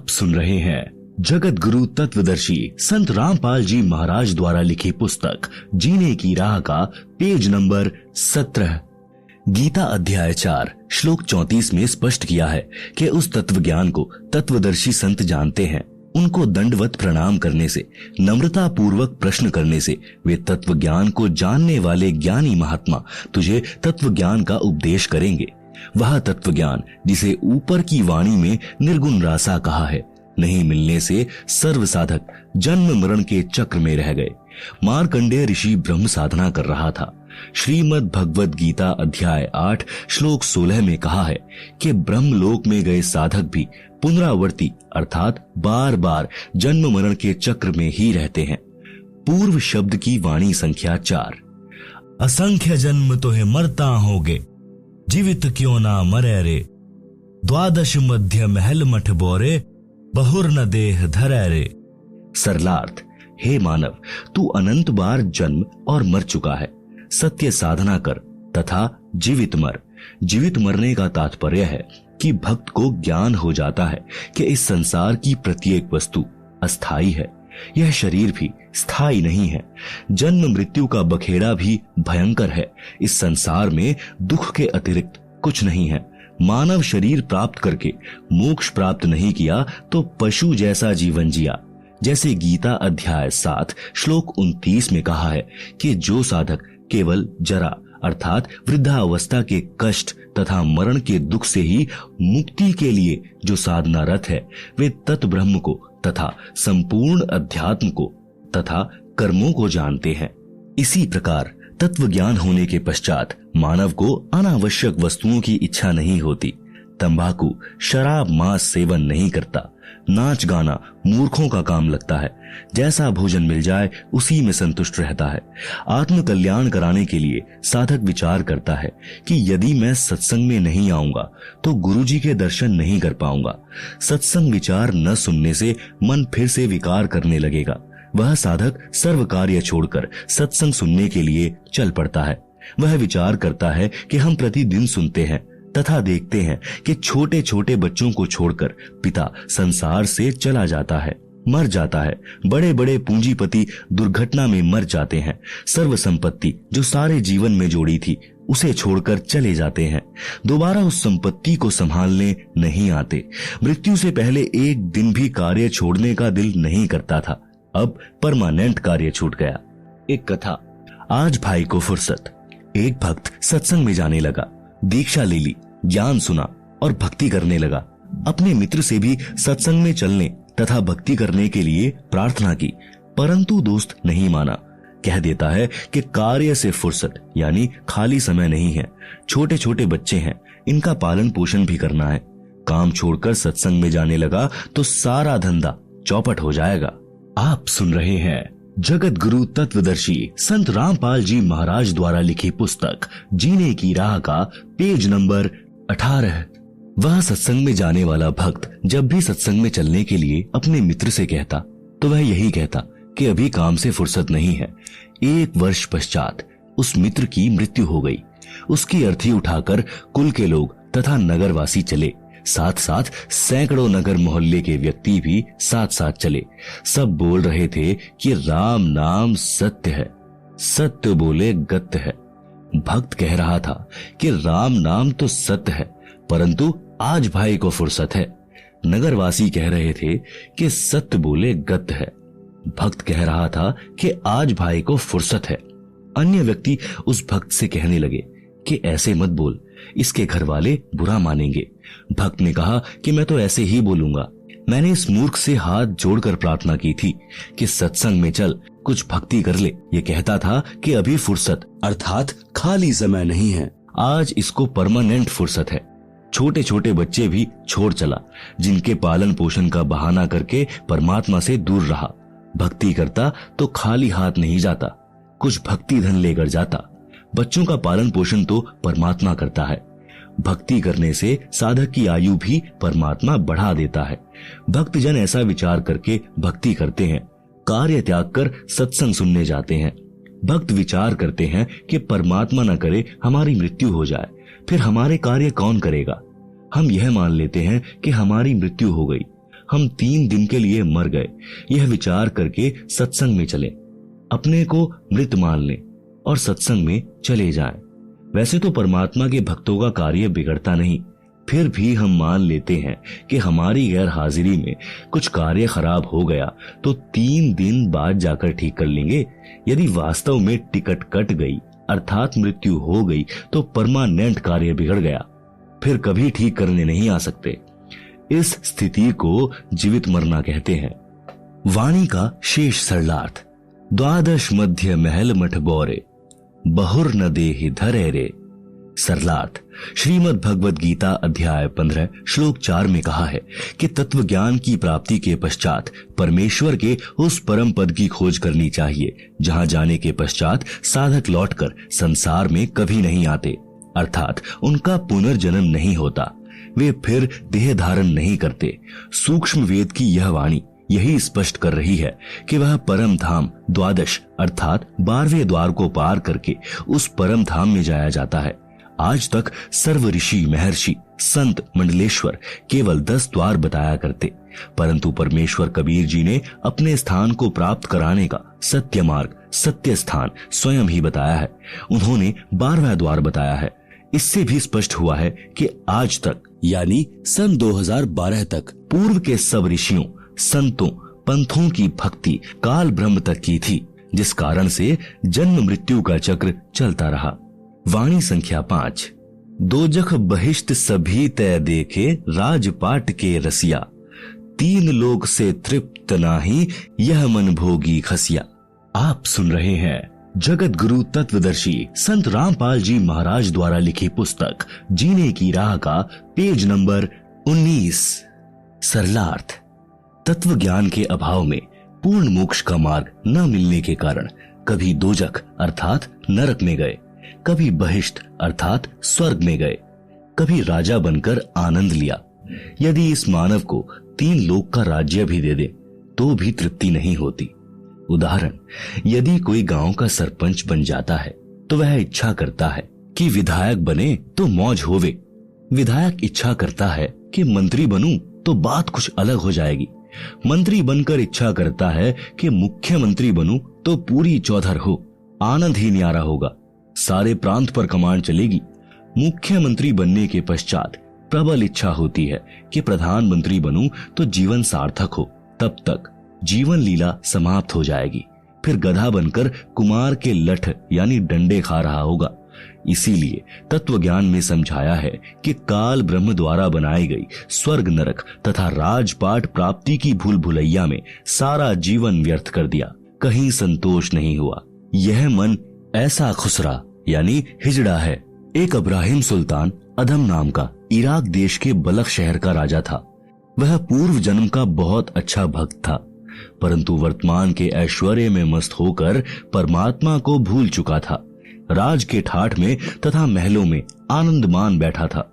आप सुन रहे हैं जगत गुरु तत्वदर्शी संत रामपाल जी महाराज द्वारा लिखी पुस्तक जीने की राह का पेज नंबर 17। गीता अध्याय 4 श्लोक 34 में स्पष्ट किया है कि उस तत्व ज्ञान को तत्वदर्शी संत जानते हैं। उनको दंडवत प्रणाम करने से, नम्रता पूर्वक प्रश्न करने से वे तत्व ज्ञान को जानने वाले ज्ञानी महात्मा तुझे तत्व ज्ञान का उपदेश करेंगे। वह तत्व ज्ञान जिसे ऊपर की वाणी में निर्गुण रासा कहा है, नहीं मिलने से सर्व साधक जन्म मरण के चक्र में रह गए। मार्कंडेय ऋषि ब्रह्म साधना कर रहा था। श्रीमद् भगवद गीता अध्याय 8 श्लोक 16 में कहा है कि ब्रह्मलोक में गए साधक भी पुनरावर्ती अर्थात बार बार जन्म मरण के चक्र में ही रहते हैं। पूर्व शब्द की वाणी संख्या 4। असंख्य जन्म तो है मरता होगे, जीवित क्यों ना मरे रे। द्वादश मध्य महल मठ बोरे, बहुर न देह धरे रे। सरलार्थ, हे मानव, तू अनंत बार जन्म और मर चुका है। सत्य साधना कर तथा जीवित मर। जीवित मरने का तात्पर्य है कि भक्त को ज्ञान हो जाता है कि इस संसार की प्रत्येक वस्तु अस्थाई है, यह शरीर भी स्थायी नहीं है। जन्म मृत्यु का बखेड़ा भी भयंकर है। इस संसार में दुख के अतिरिक्त कुछ नहीं है। मानव शरीर प्राप्त करके मोक्ष प्राप्त नहीं किया तो पशु जैसा जीवन जिया। जैसे गीता अध्याय 7 श्लोक 29 में कहा है कि जो साधक केवल जरा अर्थात वृद्धावस्था के कष्ट तथा मरण के दुख से ही मुक्ति के लिए जो साधना रत है, वे तत् ब्रह्म को तथा संपूर्ण अध्यात्म को तथा कर्मों को जानते हैं। इसी प्रकार तत्व ज्ञान होने के पश्चात मानव को अनावश्यक वस्तुओं की इच्छा नहीं होती। तंबाकू, शराब, मांस सेवन नहीं करता। नाच गाना मूर्खों का काम लगता है। जैसा भोजन मिल जाए उसी में संतुष्ट रहता है। आत्म कल्याण कराने के लिए साधक विचार करता है कि यदि मैं सत्संग में नहीं आऊंगा तो गुरुजी के दर्शन नहीं कर पाऊंगा। सत्संग विचार न सुनने से मन फिर से विकार करने लगेगा। वह साधक सर्व कार्य छोड़कर सत्संग सुनने के लिए चल पड़ता है। वह विचार करता है कि हम प्रतिदिन सुनते हैं तथा देखते हैं कि छोटे छोटे बच्चों को छोड़कर पिता संसार से चला जाता है, मर जाता है। बड़े बड़े पूंजीपति दुर्घटना में मर जाते हैं। सर्व संपत्ति जो सारे जीवन में जोड़ी थी उसे छोड़कर चले जाते हैं। दोबारा उस संपत्ति को संभालने नहीं आते। मृत्यु से पहले एक दिन भी कार्य छोड़ने का दिल नहीं करता था, अब परमानेंट कार्य छूट गया। एक कथा। आज भाई को फुर्सत। एक भक्त सत्संग में जाने लगा, दीक्षा ले ली, ज्ञान सुना और भक्ति करने लगा। अपने मित्र से भी सत्संग में चलने तथा भक्ति करने के लिए प्रार्थना की, परंतु दोस्त नहीं माना। कह देता है कि कार्य से फुर्सत यानी खाली समय नहीं है। छोटे छोटे बच्चे हैं, इनका पालन पोषण भी करना है। काम छोड़कर सत्संग में जाने लगा तो सारा धंधा चौपट हो जाएगा। आप सुन रहे हैं जगत गुरु तत्वदर्शी संत रामपाल जी महाराज द्वारा लिखी पुस्तक जीने की राह का पेज नंबर 18। वह सत्संग में जाने वाला भक्त जब भी सत्संग में चलने के लिए अपने मित्र से कहता तो वह यही कहता कि अभी काम से फुर्सत नहीं है। 1 वर्ष पश्चात उस मित्र की मृत्यु हो गई। उसकी अर्थी उठाकर कुल के लोग तथा नगरवासी चले। साथ साथ सैकड़ों नगर मोहल्ले के व्यक्ति भी साथ साथ चले। सब बोल रहे थे कि राम नाम सत्य है, सत्य बोले गत्य है। भक्त कह रहा था कि राम नाम तो सत्य है, परंतु आज भाई को फुर्सत है। नगरवासी कह रहे थे कि सत्य बोले गत्य है। भक्त कह रहा था कि आज भाई को फुर्सत है। अन्य व्यक्ति उस भक्त से कहने लगे कि ऐसे मत बोल, इसके घर वाले बुरा मानेंगे। भक्त ने कहा कि मैं तो ऐसे ही बोलूंगा। मैंने इस मूर्ख से हाथ जोड़कर प्रार्थना की थी कि सत्संग में चल, कुछ भक्ति कर ले। ये कहता था कि अभी फुर्सत अर्थात खाली समय नहीं है, आज इसको परमानेंट फुर्सत है। छोटे छोटे बच्चे भी छोड़ चला, जिनके पालन पोषण का बहाना करके परमात्मा से दूर रहा। भक्ति करता तो खाली हाथ नहीं जाता, कुछ भक्ति धन लेकर जाता। बच्चों का पालन पोषण तो परमात्मा करता है। भक्ति करने से साधक की आयु भी परमात्मा बढ़ा देता है। भक्त जन ऐसा विचार करके भक्ति करते हैं, कार्य त्याग कर सत्संग सुनने जाते हैं। भक्त विचार करते हैं कि परमात्मा न करे हमारी मृत्यु हो जाए, फिर हमारे कार्य कौन करेगा। हम यह मान लेते हैं कि हमारी मृत्यु हो गई, हम 3 दिन के लिए मर गए, यह विचार करके सत्संग में चले, अपने को मृत मान लें और सत्संग में चले जाएं। वैसे तो परमात्मा के भक्तों का कार्य बिगड़ता नहीं, फिर भी हम मान लेते हैं कि हमारी गैर हाजिरी में कुछ कार्य खराब हो गया तो 3 दिन बाद जाकर ठीक कर लेंगे। यदि वास्तव में टिकट कट गई अर्थात मृत्यु हो गई तो परमानेंट कार्य बिगड़ गया, फिर कभी ठीक करने नहीं आ सकते। इस स्थिति को जीवित मरना कहते हैं। वाणी का शेष सरलार्थ। द्वादश मध्य महल मठ बोरे, बहुर न देहि धरे रे। सरलार्थ। श्रीमद् भगवद गीता अध्याय 15 श्लोक 4 में कहा है कि तत्व ज्ञान की प्राप्ति के पश्चात परमेश्वर के उस परम पद की खोज करनी चाहिए जहां जाने के पश्चात साधक लौटकर संसार में कभी नहीं आते, अर्थात उनका पुनर्जन्म नहीं होता, वे फिर देह धारण नहीं करते। सूक्ष्म वेद की यह वाणी यही स्पष्ट कर रही है कि वह परम धाम द्वादश अर्थात 12वें द्वार को पार करके उस परम धाम में जाया जाता है। आज तक सर्व ऋषि महर्षि संत मंडलेश्वर केवल 10 द्वार बताया करते, परंतु परमेश्वर कबीर जी ने अपने स्थान को प्राप्त कराने का सत्य मार्ग सत्य स्थान स्वयं ही बताया है। उन्होंने 12वां द्वार बताया है। इससे भी स्पष्ट हुआ है कि आज तक यानी सन 2012 तक पूर्व के सब ऋषियों संतों पंथों की भक्ति काल ब्रह्म तक की थी, जिस कारण से जन्म मृत्यु का चक्र चलता रहा। वाणी संख्या 5। दोजख बहिष्ट सभी तय देखे राजपाट के रसिया, 3 लोक से तृप्त नाही यह मन भोगी खसिया। आप सुन रहे हैं जगत गुरु तत्वदर्शी संत रामपाल जी महाराज द्वारा लिखी पुस्तक जीने की राह का पेज नंबर 19। सरलार्थ। तत्व ज्ञान के अभाव में पूर्ण मोक्ष का मार्ग न मिलने के कारण कभी दोजख अर्थात नरक में गए, कभी बहिष्ट अर्थात स्वर्ग में गए, कभी राजा बनकर आनंद लिया। यदि इस मानव को 3 लोक का राज्य भी दे दे तो भी तृप्ति नहीं होती। उदाहरण, यदि कोई गांव का सरपंच बन जाता है तो वह इच्छा करता है कि विधायक बने तो मौज होवे। विधायक इच्छा करता है कि मंत्री बनूं तो बात कुछ अलग हो जाएगी। मंत्री बनकर इच्छा करता है कि मुख्यमंत्री बनूं तो पूरी चौधर हो, आनंद ही न्यारा होगा, सारे प्रांत पर कमान चलेगी। मुख्यमंत्री बनने के पश्चात प्रबल इच्छा होती है कि प्रधानमंत्री बनूं तो जीवन सार्थक हो, तब तक जीवन लीला समाप्त हो जाएगी, फिर गधा बनकर कुमार के लठ यानी डंडे खा रहा होगा। इसीलिए तत्व ज्ञान में समझाया है कि काल ब्रह्म द्वारा बनाई गई स्वर्ग नरक तथा राजपाट प्राप्ति की भूल भुलैया में सारा जीवन व्यर्थ कर दिया, कहीं संतोष नहीं हुआ। यह मन ऐसा खुसरा यानी हिजड़ा है। एक इब्राहिम सुल्तान अदम नाम का इराक देश के बलख शहर का राजा था। वह पूर्व जन्म का बहुत अच्छा भक्त था, परंतु वर्तमान के ऐश्वर्य में मस्त होकर परमात्मा को भूल चुका था। राज के ठाठ में तथा महलों में आनंद मान बैठा था।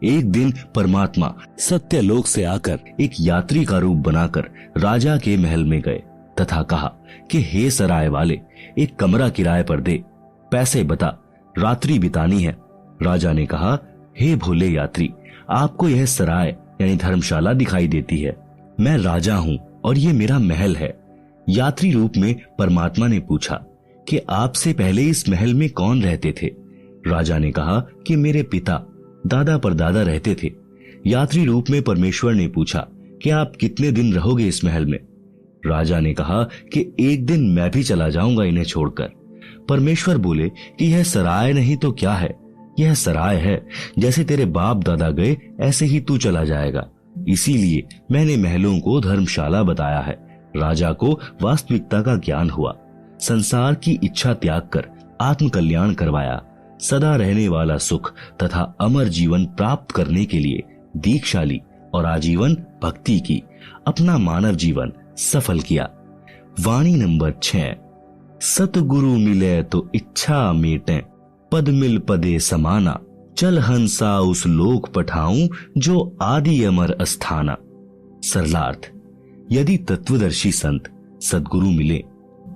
एक दिन परमात्मा सत्यलोक से आकर एक यात्री का रूप बनाकर राजा के महल में गए तथा कहा कि हे सराय वाले, एक कमरा किराए पर दे, पैसे बता, रात्रि बितानी है। राजा ने कहा, हे भोले यात्री, आपको यह सराय यानी धर्मशाला दिखाई देती है। मैं राजा हूँ और ये मेरा महल है। यात्री रूप में परमात्मा ने पूछा कि आपसे पहले इस महल में कौन रहते थे? राजा ने कहा कि मेरे पिता दादा परदादा रहते थे। यात्री रूप में परमेश्वर ने पूछा कि आप कितने दिन रहोगे इस महल में? राजा ने कहा कि एक दिन मैं भी चला जाऊंगा इन्हें छोड़कर। परमेश्वर बोले कि यह सराय नहीं तो क्या है, यह सराय है, जैसे तेरे बाप दादा गए ऐसे ही तू चला जाएगा, इसीलिए मैंने महलों को धर्मशाला बताया है। राजा को वास्तविकता का ज्ञान हुआ, संसार की इच्छा त्याग कर आत्म कल्याण करवाया। सदा रहने वाला सुख तथा अमर जीवन प्राप्त करने के लिए दीक्षा ली और आजीवन भक्ति की, अपना मानव जीवन सफल किया। वाणी नंबर 6। सतगुरु मिले तो इच्छा मेटे, पद मिल पदे समाना, चल हंसा उस लोक पठाऊं जो आदि अमर अस्थाना। सरलार्थ। यदि तत्वदर्शी संत सद्गुरु मिले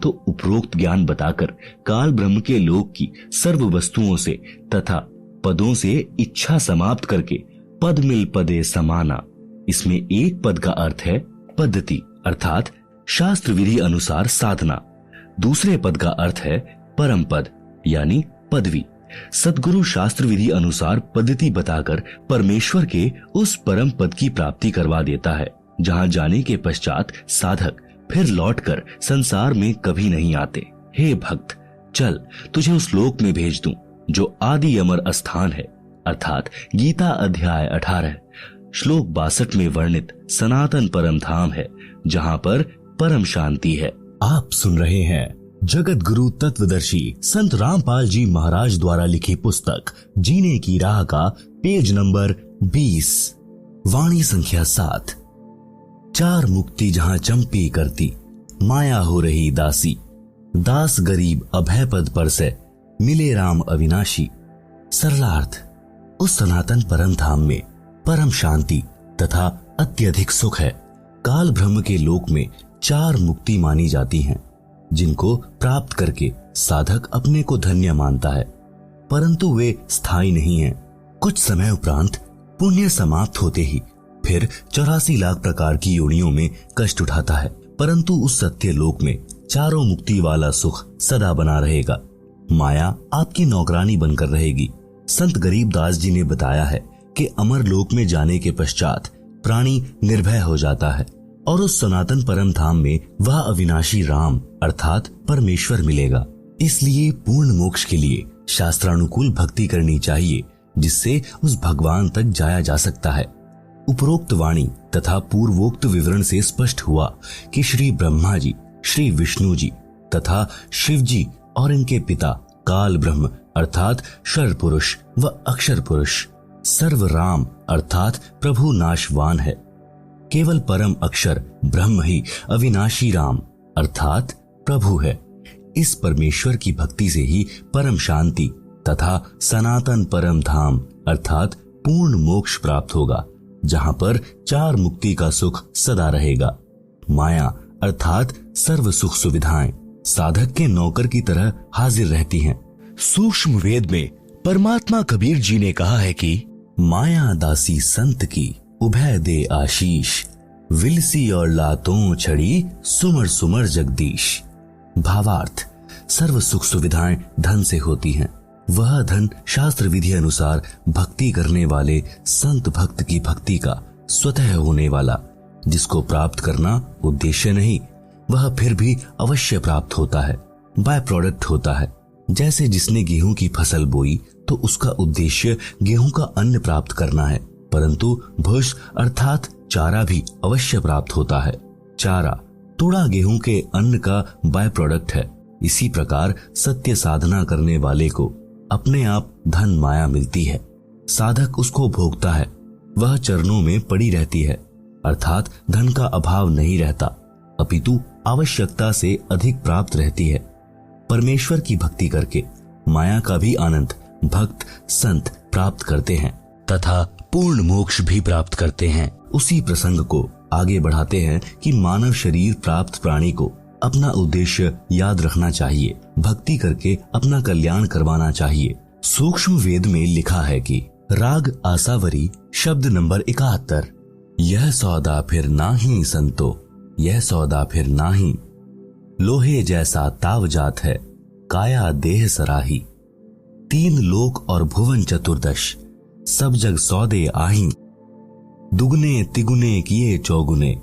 तो उपरोक्त ज्ञान बताकर काल ब्रह्म के लोक की सर्व वस्तुओं से तथा पदों से इच्छा समाप्त करके पद मिल पदे समाना इसमें एक पद का अर्थ है पद्धति अर्थात शास्त्र विधि अनुसार साधना। दूसरे पद का अर्थ है परम पद यानी पदवी। सद्गुरु शास्त्र विधि अनुसार पद्धति बताकर परमेश्वर के उस परम पद की प्राप्ति करवा देता है, जहां जाने के पश्चात साधक फिर लौटकर संसार में कभी नहीं आते। हे भक्त, चल तुझे उस लोक में भेज दूं जो आदि अमर स्थान है, अर्थात गीता अध्याय 18 श्लोक 62 में वर्णित सनातन परम धाम है, जहां पर परम शांति है। आप सुन रहे हैं जगत गुरु तत्वदर्शी संत रामपाल जी महाराज द्वारा लिखी पुस्तक जीने की राह का पेज नंबर 20, वाणी संख्या 7। चार मुक्ति जहां चंपी करती, माया हो रही दासी, दास गरीब अभय पद पर से, मिले राम अविनाशी। सरलार्थ, उस सनातन परम धाम में परम शांति तथा अत्यधिक सुख है। काल ब्रह्म के लोक में चार मुक्ति मानी जाती हैं, जिनको प्राप्त करके साधक अपने को धन्य मानता है, परंतु वे स्थायी नहीं हैं। कुछ समय उपरांत पुण्य समाप्त होते ही फिर 84 लाख प्रकार की योनियों में कष्ट उठाता है, परंतु उस सत्य लोक में चारों मुक्ति वाला सुख सदा बना रहेगा। माया आपकी नौकरानी बनकर रहेगी। संत गरीबदास जी ने बताया है कि अमर लोक में जाने के पश्चात प्राणी निर्भय हो जाता है और उस सनातन परम धाम में वह अविनाशी राम अर्थात परमेश्वर मिलेगा। इसलिए पूर्ण मोक्ष के लिए शास्त्रानुकूल भक्ति करनी चाहिए, जिससे उस भगवान तक जाया जा सकता है। उपरोक्त वाणी तथा पूर्वोक्त विवरण से स्पष्ट हुआ कि श्री ब्रह्मा जी, श्री विष्णु जी तथा शिव जी और इनके पिता काल ब्रह्म अर्थात शर पुरुष व अक्षर पुरुष सर्व राम अर्थात प्रभु नाशवान है। केवल परम अक्षर ब्रह्म ही अविनाशी राम अर्थात प्रभु है। इस परमेश्वर की भक्ति से ही परम शांति तथा सनातन परम धाम अर्थात पूर्ण मोक्ष प्राप्त होगा, जहां पर चार मुक्ति का सुख सदा रहेगा। माया अर्थात सर्व सुख सुविधाएं साधक के नौकर की तरह हाजिर रहती हैं। सूक्ष्म वेद में परमात्मा कबीर जी ने कहा है कि माया दासी संत की उभय दे आशीष, विलसी और लातों छड़ी सुमर सुमर जगदीश। भावार्थ, सर्व सुख सुविधाएं धन से होती हैं। वह धन शास्त्र विधि अनुसार भक्ति करने वाले संत भक्त की भक्ति का स्वतः होने वाला, जिसको प्राप्त करना उद्देश्य नहीं, वह फिर भी अवश्य प्राप्त होता है, बाय प्रोडक्ट होता है। जैसे जिसने गेहूं की फसल बोई तो उसका उद्देश्य गेहूं का अन्न प्राप्त करना है, परंतु भूष अर्थात चारा भी अवश्य प्राप्त होता है। चारा तोड़ा गेहूं के अन्न का बाय प्रोडक्ट है। इसी प्रकार सत्य साधना करने वाले को अपने आप धन माया मिलती है, साधक उसको भोगता है, वह चरणों में पड़ी रहती है, अर्थात धन का अभाव नहीं रहता, अपितु आवश्यकता से अधिक प्राप्त रहती है। परमेश्वर की भक्ति करके माया का भी आनंद भक्त संत प्राप्त करते हैं तथा पूर्ण मोक्ष भी प्राप्त करते हैं। उसी प्रसंग को आगे बढ़ाते हैं कि मानव शरीर प्राप्त प्राणी को अपना उद्देश्य याद रखना चाहिए, भक्ति करके अपना कल्याण करवाना चाहिए। सूक्ष्म वेद में लिखा है कि राग आसावरी शब्द नंबर 71, यह सौदा फिर नाही संतो, यह सौदा फिर नाही, लोहे जैसा ताव जात है, काया देह सराही। तीन लोक और भुवन चतुर्दश, सब जग सौदे आही, दुगने तिगुने किए चौगुने,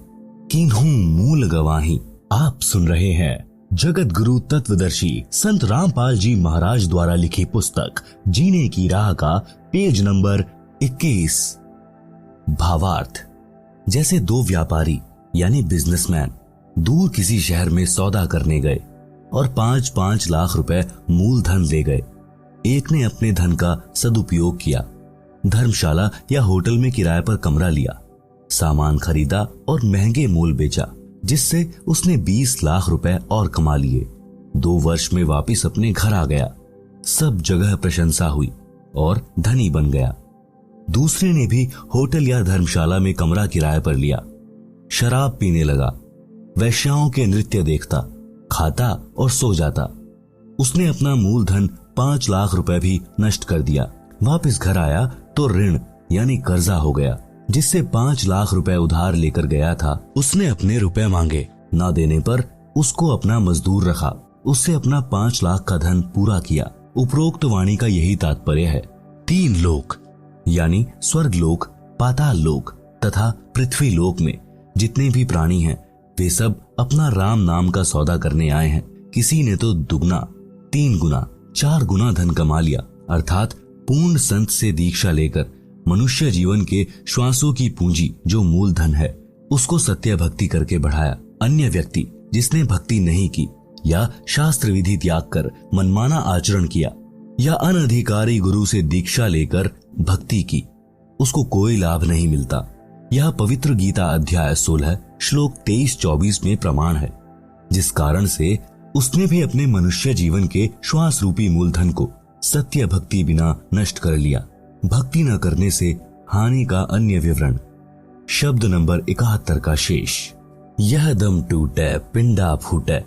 किन्हू मूल गवाही। आप सुन रहे हैं जगत गुरु तत्वदर्शी संत रामपाल जी महाराज द्वारा लिखी पुस्तक जीने की राह का पेज नंबर 21। भावार्थ, जैसे दो व्यापारी यानी बिजनेसमैन दूर किसी शहर में सौदा करने गए और 5-5 लाख रुपए मूलधन ले गए। एक ने अपने धन का सदुपयोग किया, धर्मशाला या होटल में किराए पर कमरा लिया, सामान खरीदा और महंगे मोल बेचा, जिससे उसने 20 लाख रुपए और कमा लिए। 2 वर्ष में वापिस अपने घर आ गया, सब जगह प्रशंसा हुई और धनी बन गया। दूसरे ने भी होटल या धर्मशाला में कमरा किराए पर लिया, शराब पीने लगा, वैश्याओं के नृत्य देखता, खाता और सो जाता। उसने अपना मूलधन 5 लाख रुपए भी नष्ट कर दिया। वापिस घर आया तो ऋण यानी कर्जा हो गया, जिससे 5 लाख रुपए उधार लेकर गया था, उसने अपने रुपए मांगे। ना देने पर उसको अपना मजदूर रखा, उससे अपना 5 लाख का धन पूरा किया। उपरोक्त वाणी का यही तात्पर्य है। 3 लोक यानी स्वर्ग लोक, पाताल लोक तथा पृथ्वी लोक में जितने भी प्राणी हैं वे सब अपना राम नाम का सौदा करने आए हैं। किसी ने तो दुगना, 3 गुना, 4 गुना धन कमा लिया, अर्थात पूर्ण संत से दीक्षा लेकर मनुष्य जीवन के श्वासों की पूंजी जो मूल धन है उसको सत्य भक्ति करके बढ़ाया। अन्य व्यक्ति जिसने भक्ति नहीं की या शास्त्र विधि त्याग कर मनमाना आचरण किया या अनधिकारी गुरु से दीक्षा लेकर भक्ति की, उसको कोई लाभ नहीं मिलता। यह पवित्र गीता अध्याय 16 श्लोक 23-24 में प्रमाण है, जिस कारण से उसने भी अपने मनुष्य जीवन के श्वास रूपी मूलधन को सत्य भक्ति बिना नष्ट कर लिया। भक्ति न करने से हानि का अन्य विवरण। शब्द नंबर 71 का शेष। यह दम टूटे पिंडा फूटे,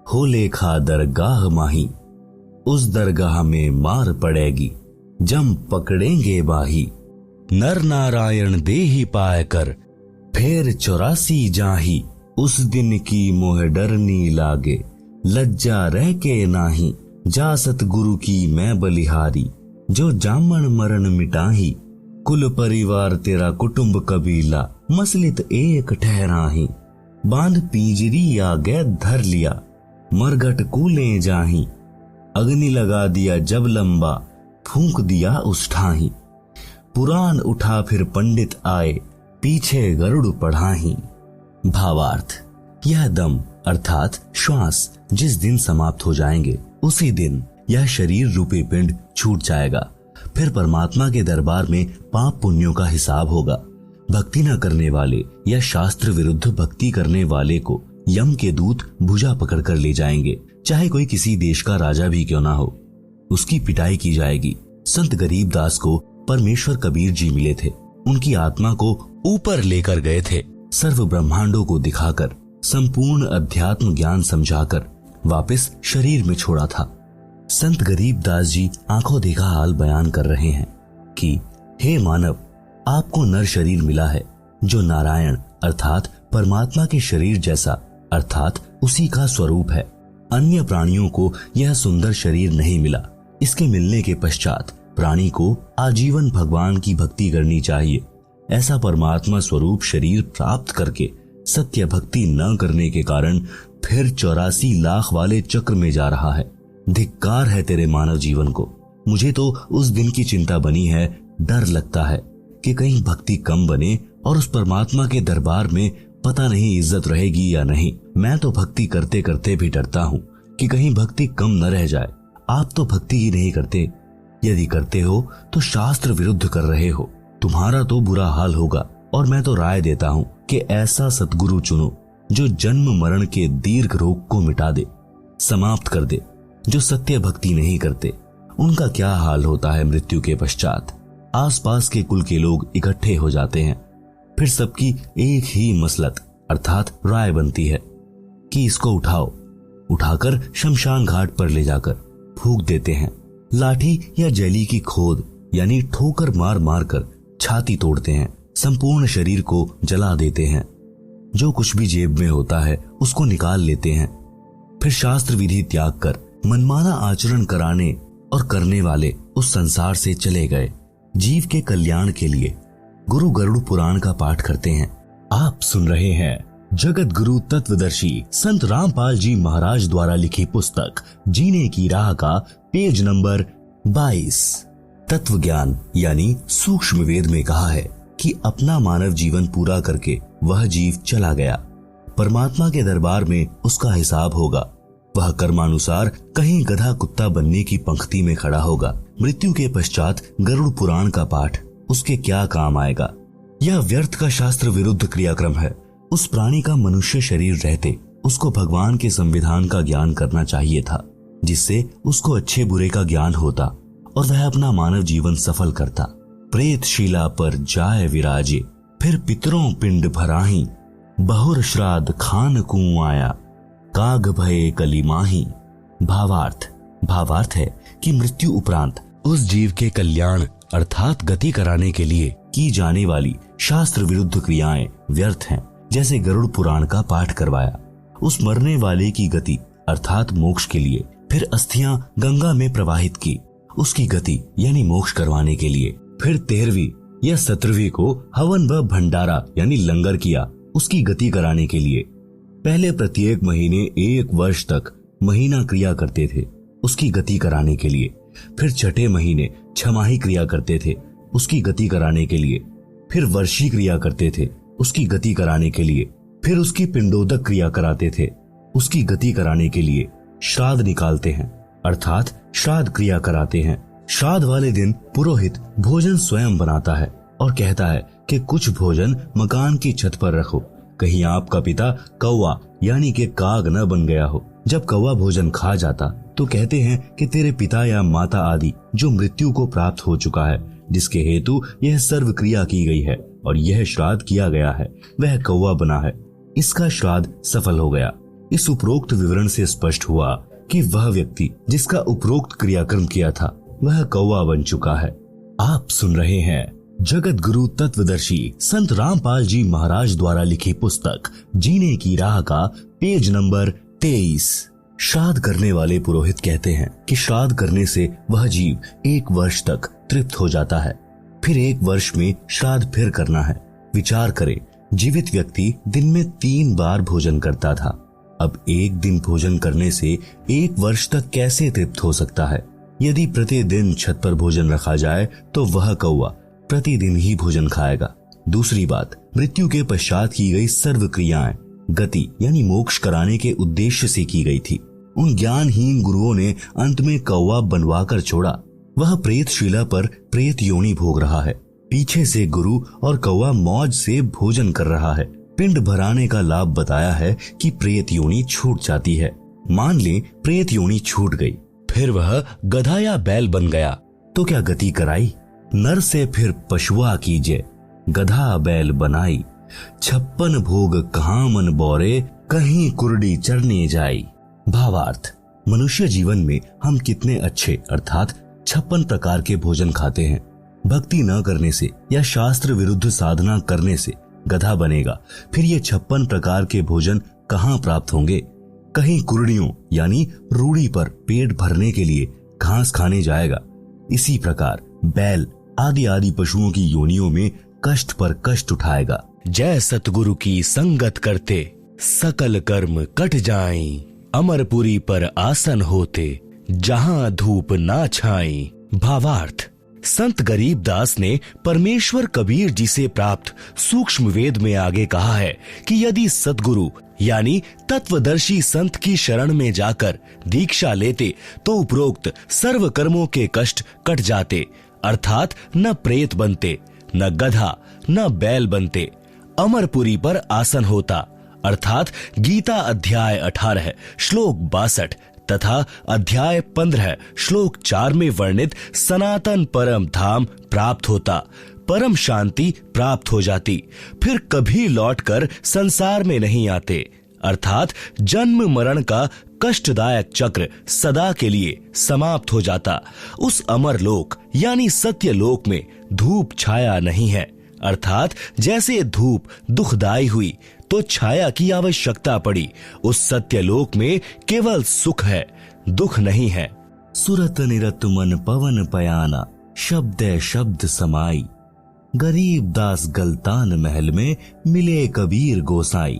हो लेखा दरगाह माही, उस दरगाह में मार पड़ेगी, जम पकड़ेंगे बाही। नर नारायण देही पाए कर, फेर 84 जाही, उस दिन की मोह डरनी लागे, लज्जा रह के नाही, जा सतगुरु की मैं बलिहारी, जो जामन मरण मिटाही, कुल परिवार तेरा कुटुंब कबीला, मसलित एक ठहराही, बांध पिंजरी आगे धर लिया, मरघट कूले जाही, अग्नि लगा दिया जब लंबा, फूंक दिया उस ठाही, पुराण उठा फिर पंडित आए, पीछे गरुड़ पढ़ाही। भावार्थ, यह दम अर्थात श्वास जिस दिन समाप्त हो जाएंगे उसी दिन यह शरीर रूपी पिंड छूट जाएगा। फिर परमात्मा के दरबार में पाप पुण्यों का हिसाब होगा। भक्ति न करने वाले या शास्त्र विरुद्ध भक्ति करने वाले को यम के दूत भुजा पकड़कर ले जाएंगे, चाहे कोई किसी देश का राजा भी क्यों ना हो। उसकी पिटाई की जाएगी। संत गरीबदास को परमेश्वर कबीर जी मिले थे, उनकी आत्मा को ऊपर लेकर गए थे, सर्व ब्रह्मांडों को दिखाकर संपूर्ण अध्यात्म ज्ञान समझाकर वापस शरीर में छोड़ा था। संत गरीबदास जी आंखों देखा हाल बयान कर रहे हैं कि हे मानव, आपको नर शरीर मिला है जो नारायण अर्थात परमात्मा के शरीर जैसा अर्थात उसी का स्वरूप है। अन्य प्राणियों को यह सुंदर शरीर नहीं मिला। इसके मिलने के पश्चात प्राणी को आजीवन भगवान की भक्ति करनी चाहिए। ऐसा परमात्मा स्वरूप शरीर प्राप्त करके सत्य भक्ति न करने के कारण फिर 84 लाख वाले चक्र में जा रहा है। धिक्कार है तेरे मानव जीवन को। मुझे तो उस दिन की चिंता बनी है। डर लगता है कि कहीं भक्ति कम बने और उस परमात्मा के दरबार में पता नहीं इज्जत रहेगी या नहीं। मैं तो भक्ति करते करते भी डरता हूँ कि कहीं भक्ति कम न रह जाए। आप तो भक्ति ही नहीं करते, यदि करते हो तो शास्त्र विरुद्ध कर रहे हो। तुम्हारा तो बुरा हाल होगा। और मैं तो राय देता हूँ कि ऐसा सतगुरु चुनो जो जन्म मरण के दीर्घ रोग को मिटा दे, समाप्त कर दे। जो सत्य भक्ति नहीं करते उनका क्या हाल होता है मृत्यु के पश्चात। आसपास के कुल के लोग इकट्ठे हो जाते हैं, फिर सबकी एक ही मसलत अर्थात राय बनती है कि इसको उठाओ। उठाकर शमशान घाट पर ले जाकर फूंक देते हैं। लाठी या जैली की खोद यानी ठोकर मार मार कर छाती तोड़ते हैं। संपूर्ण शरीर को जला देते हैं। जो कुछ भी जेब में होता है उसको निकाल लेते हैं। फिर शास्त्र विधि त्याग कर मनमाना आचरण कराने और करने वाले उस संसार से चले गए। जीव के कल्याण के लिए गुरु गरुड़ पुराण का पाठ करते हैं। आप सुन रहे हैं जगत गुरु तत्वदर्शी संत रामपाल जी महाराज द्वारा लिखी पुस्तक जीने की राह का पेज नंबर 22। तत्व ज्ञान यानी सूक्ष्म वेद में कहा है कि अपना मानव जीवन पूरा करके वह जीव चला गया। परमात्मा के दरबार में उसका हिसाब होगा। वह कर्मानुसार कहीं गधा कुत्ता बनने की पंक्ति में खड़ा होगा। मृत्यु के पश्चात गरुड़ पुराण का पाठ उसके क्या काम आएगा। यह व्यर्थ का शास्त्र विरुद्ध क्रियाक्रम है। उस प्राणी का मनुष्य शरीर रहते उसको भगवान के संविधान का ज्ञान करना चाहिए था, जिससे उसको अच्छे बुरे का ज्ञान होता और वह अपना मानव जीवन सफल करता। प्रेत शिला पर जाय विराजे, फिर पितरों पिंड भराही, बहुर श्राद्ध खान कुआं आया, काग भये कली माही। भावार्थ है कि मृत्यु उपरांत उस जीव के कल्याण अर्थात गति कराने के लिए की जाने वाली शास्त्र विरुद्ध क्रियाएं व्यर्थ हैं, जैसे गरुड़ पुराण का पाठ करवाया। उस मरने वाले की गति अर्थात मोक्ष के लिए फिर अस्थियां गंगा में प्रवाहित की, उसकी गति यानी मोक्ष करवाने के लिए। फिर 13वीं या 17वीं को हवन व भंडारा यानी लंगर किया, उसकी गति कराने के लिए। पहले प्रत्येक महीने 1 वर्ष तक महीना क्रिया करते थे, उसकी गति कराने के लिए। फिर छठे महीने छमाही क्रिया करते थे, उसकी गति कराने के लिए। फिर वर्षी क्रिया करते थे, उसकी गति कराने के लिए। फिर उसकी पिंडोदक क्रिया कराते थे, उसकी गति कराने के लिए। श्राद्ध निकालते हैं अर्थात श्राद्ध क्रिया कराते हैं। श्राद्ध वाले दिन पुरोहित भोजन स्वयं बनाता है और कहता है कि कुछ भोजन मकान की छत पर रखो, कहीं आपका पिता कौवा यानी कि काग न बन गया हो। जब कौवा भोजन खा जाता तो कहते हैं कि तेरे पिता या माता आदि जो मृत्यु को प्राप्त हो चुका है, जिसके हेतु यह सर्व क्रिया की गई है और यह श्राद्ध किया गया है, वह कौवा बना है, इसका श्राद्ध सफल हो गया। इस उपरोक्त विवरण से स्पष्ट हुआ कि वह व्यक्ति जिसका उपरोक्त क्रियाक्रम किया था वह कौवा बन चुका है। आप सुन रहे हैं जगत गुरु तत्वदर्शी संत रामपाल जी महाराज द्वारा लिखी पुस्तक जीने की राह का पेज नंबर 23। श्राद्ध करने वाले पुरोहित कहते हैं कि श्राद्ध करने से वह जीव 1 वर्ष तक तृप्त हो जाता है, फिर 1 वर्ष में श्राद्ध फिर करना है। विचार करें, जीवित व्यक्ति दिन में 3 बार भोजन करता था, अब 1 दिन भोजन करने से 1 वर्ष तक कैसे तृप्त हो सकता है? यदि प्रतिदिन छत पर भोजन रखा जाए तो वह कौवा प्रतिदिन ही भोजन खाएगा। दूसरी बात, मृत्यु के पश्चात की गई सर्व क्रियाएं गति यानी मोक्ष कराने के उद्देश्य से की गई थी। उन ज्ञानहीन गुरुओं ने अंत में कौवा बनवाकर छोड़ा। वह प्रेतशिला पर प्रेत योनि भोग रहा है। पीछे से गुरु और कौवा मौज से भोजन कर रहा है। पिंड भराने का लाभ बताया है कि प्रेत योनि छूट जाती है। मान ले प्रेत योनि छूट गई, फिर वह गधा या बैल बन गया तो क्या गति कराई? नर से फिर पशुआ कीजिए, गधा बैल बनाई। 56 भोग कहाँ मन बोरे, कहीं कुर्डी चरने जाई। भावार्थ, मनुष्य जीवन में हम कितने अच्छे अर्थात 56 प्रकार के भोजन खाते हैं। भक्ति न करने से या शास्त्र विरुद्ध साधना करने से गधा बनेगा, फिर ये 56 प्रकार के भोजन कहाँ प्राप्त होंगे? कहीं कुर्डियों यानी रूढ़ी पर पेट भरने के लिए घास खाने जाएगा। इसी प्रकार बैल आदि आदि पशुओं की योनियों में कष्ट पर कष्ट उठाएगा। जय सतगुरु की संगत करते सकल कर्म कट जाएं, अमरपुरी पर आसन होते जहां धूप ना छाई। भावार्थ, संत गरीबदास ने परमेश्वर कबीर जी से प्राप्त सूक्ष्म वेद में आगे कहा है कि यदि सतगुरु यानी तत्वदर्शी संत की शरण में जाकर दीक्षा लेते तो उपरोक्त सर्व कर्मों के कष्ट कट जाते, अर्थात न प्रेत बनते, न गधा न बैल बनते। अमरपुरी पर आसन होता, अर्थात गीता अध्याय 18 श्लोक 62 तथा अध्याय 15 श्लोक 4 में वर्णित सनातन परम धाम प्राप्त होता, परम शांति प्राप्त हो जाती, फिर कभी लौटकर संसार में नहीं आते, अर्थात जन्म मरण का कष्टदायक चक्र सदा के लिए समाप्त हो जाता। उस अमर लोक यानी सत्य लोक में धूप छाया नहीं है, अर्थात जैसे धूप दुखदायी हुई तो छाया की आवश्यकता पड़ी, उस सत्य लोक में केवल सुख है, दुख नहीं है। सुरत निरत मन पवन पयाना, शब्द शब्द समाई। गरीब दास गलतान महल में मिले कबीर गोसाई।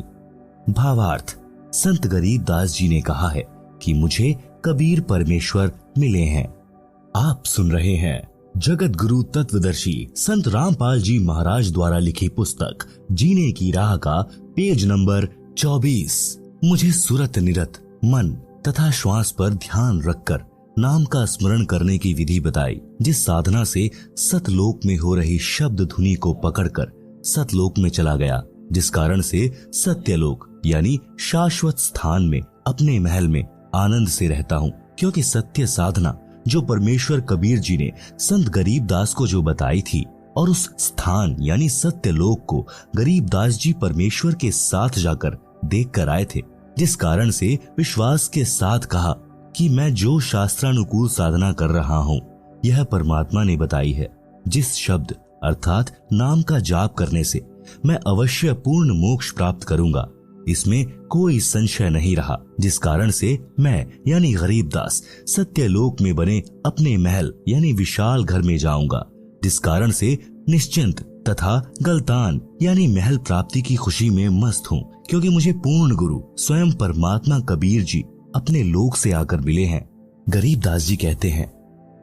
भावार्थ, संत गरीब दास जी ने कहा है कि मुझे कबीर परमेश्वर मिले हैं। आप सुन रहे हैं जगत गुरु तत्वदर्शी संत रामपाल जी महाराज द्वारा लिखी पुस्तक जीने की राह का पेज नंबर 24। मुझे सुरत निरत मन तथा श्वास पर ध्यान रखकर नाम का स्मरण करने की विधि बताई, जिस साधना से सतलोक में हो रही शब्द धुनी को पकड़कर सतलोक में चला गया, जिस कारण से सत्यलोक यानी शाश्वत स्थान में अपने महल में आनंद से रहता हूँ। क्योंकि सत्य साधना जो परमेश्वर कबीर जी ने संत गरीबदास को जो बताई थी और उस स्थान यानी सत्य लोक को गरीबदास जी परमेश्वर के साथ जाकर देख कर आए थे, जिस कारण से विश्वास के साथ कहा कि मैं जो शास्त्रानुकूल साधना कर रहा हूँ यह परमात्मा ने बताई है। जिस शब्द अर्थात नाम का जाप करने से मैं अवश्य पूर्ण मोक्ष प्राप्त करूंगा, इसमें कोई संशय नहीं रहा। जिस कारण से मैं यानी गरीबदास सत्यलोक में बने अपने महल यानी विशाल घर में जाऊंगा, जिस कारण से निश्चिंत तथा गलतान यानी महल प्राप्ति की खुशी में मस्त हूँ, क्योंकि मुझे पूर्ण गुरु स्वयं परमात्मा कबीर जी अपने लोक से आकर मिले हैं। गरीबदास जी कहते हैं,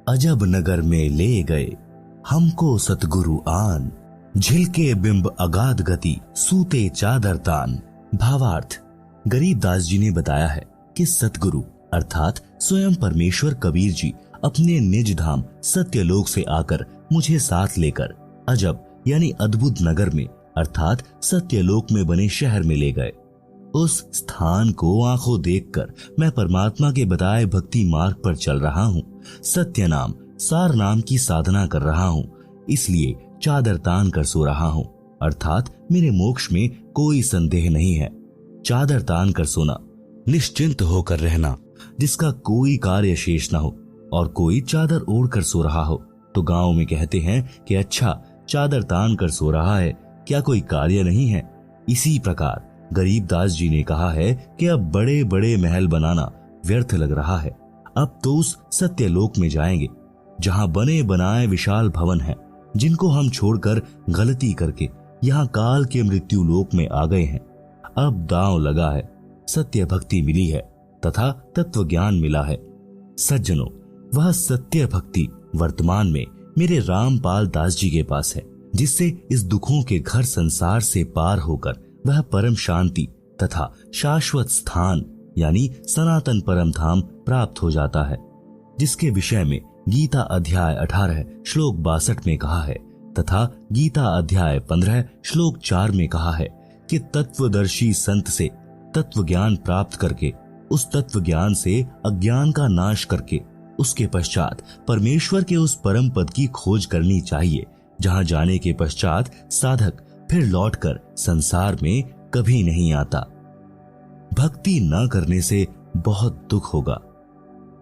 अजब नगर में ले गए हमको सतगुरु आन, झिलके बिंब अगाध गति सूते चादर तान। भावार्थ, गरीबदास जी ने बताया है कि सतगुरु अर्थात स्वयं परमेश्वर कबीर जी अपने निज धाम सत्यलोक से आकर मुझे साथ लेकर अजब यानी अद्भुत नगर में अर्थात सत्यलोक में बने शहर में ले गए। उस स्थान को आंखों देखकर मैं परमात्मा के बताए भक्ति मार्ग पर चल रहा हूँ, सत्य नाम सार नाम की साधना कर रहा हूँ, इसलिए चादर तान कर सो रहा हूँ, अर्थात मेरे मोक्ष में कोई संदेह नहीं है। चादर तान कर सोना, निश्चिंत होकर रहना, जिसका कोई कार्य शेष न हो और कोई चादर ओढ़ कर सो रहा हो तो गांव में कहते हैं कि अच्छा चादर तान कर सो रहा है, क्या कोई कार्य नहीं है। इसी प्रकार गरीबदास जी ने कहा है कि अब बड़े बड़े महल बनाना व्यर्थ लग रहा है, अब तो उस सत्यलोक में जाएंगे जहां बने बनाए विशाल भवन हैं, जिनको हम छोड़कर गलती करके यहाँ काल के मृत्यु लोक में आ गए हैं। अब दांव लगा है, सत्य भक्ति मिली है तथा तत्व ज्ञान मिला है। सज्जनों, वह सत्य भक्ति वर्तमान में मेरे रामपाल दास जी के पास है, जिससे इस दुखों के घर संसार से पार होकर वह परम शांति तथा शाश्वत स्थान यानी सनातन परम धाम प्राप्त हो जाता है, जिसके विषय में गीता अध्याय 18 श्लोक 62 में कहा है तथा गीता अध्याय 15 श्लोक 4 में कहा है कि तत्वदर्शी संत से तत्व ज्ञान प्राप्त करके उस तत्व ज्ञान से अज्ञान का नाश करके उसके पश्चात परमेश्वर के उस परम पद की खोज करनी चाहिए, जहां जाने के पश्चात साधक फिर लौटकर संसार में कभी नहीं आता। भक्ति न करने से बहुत दुख होगा।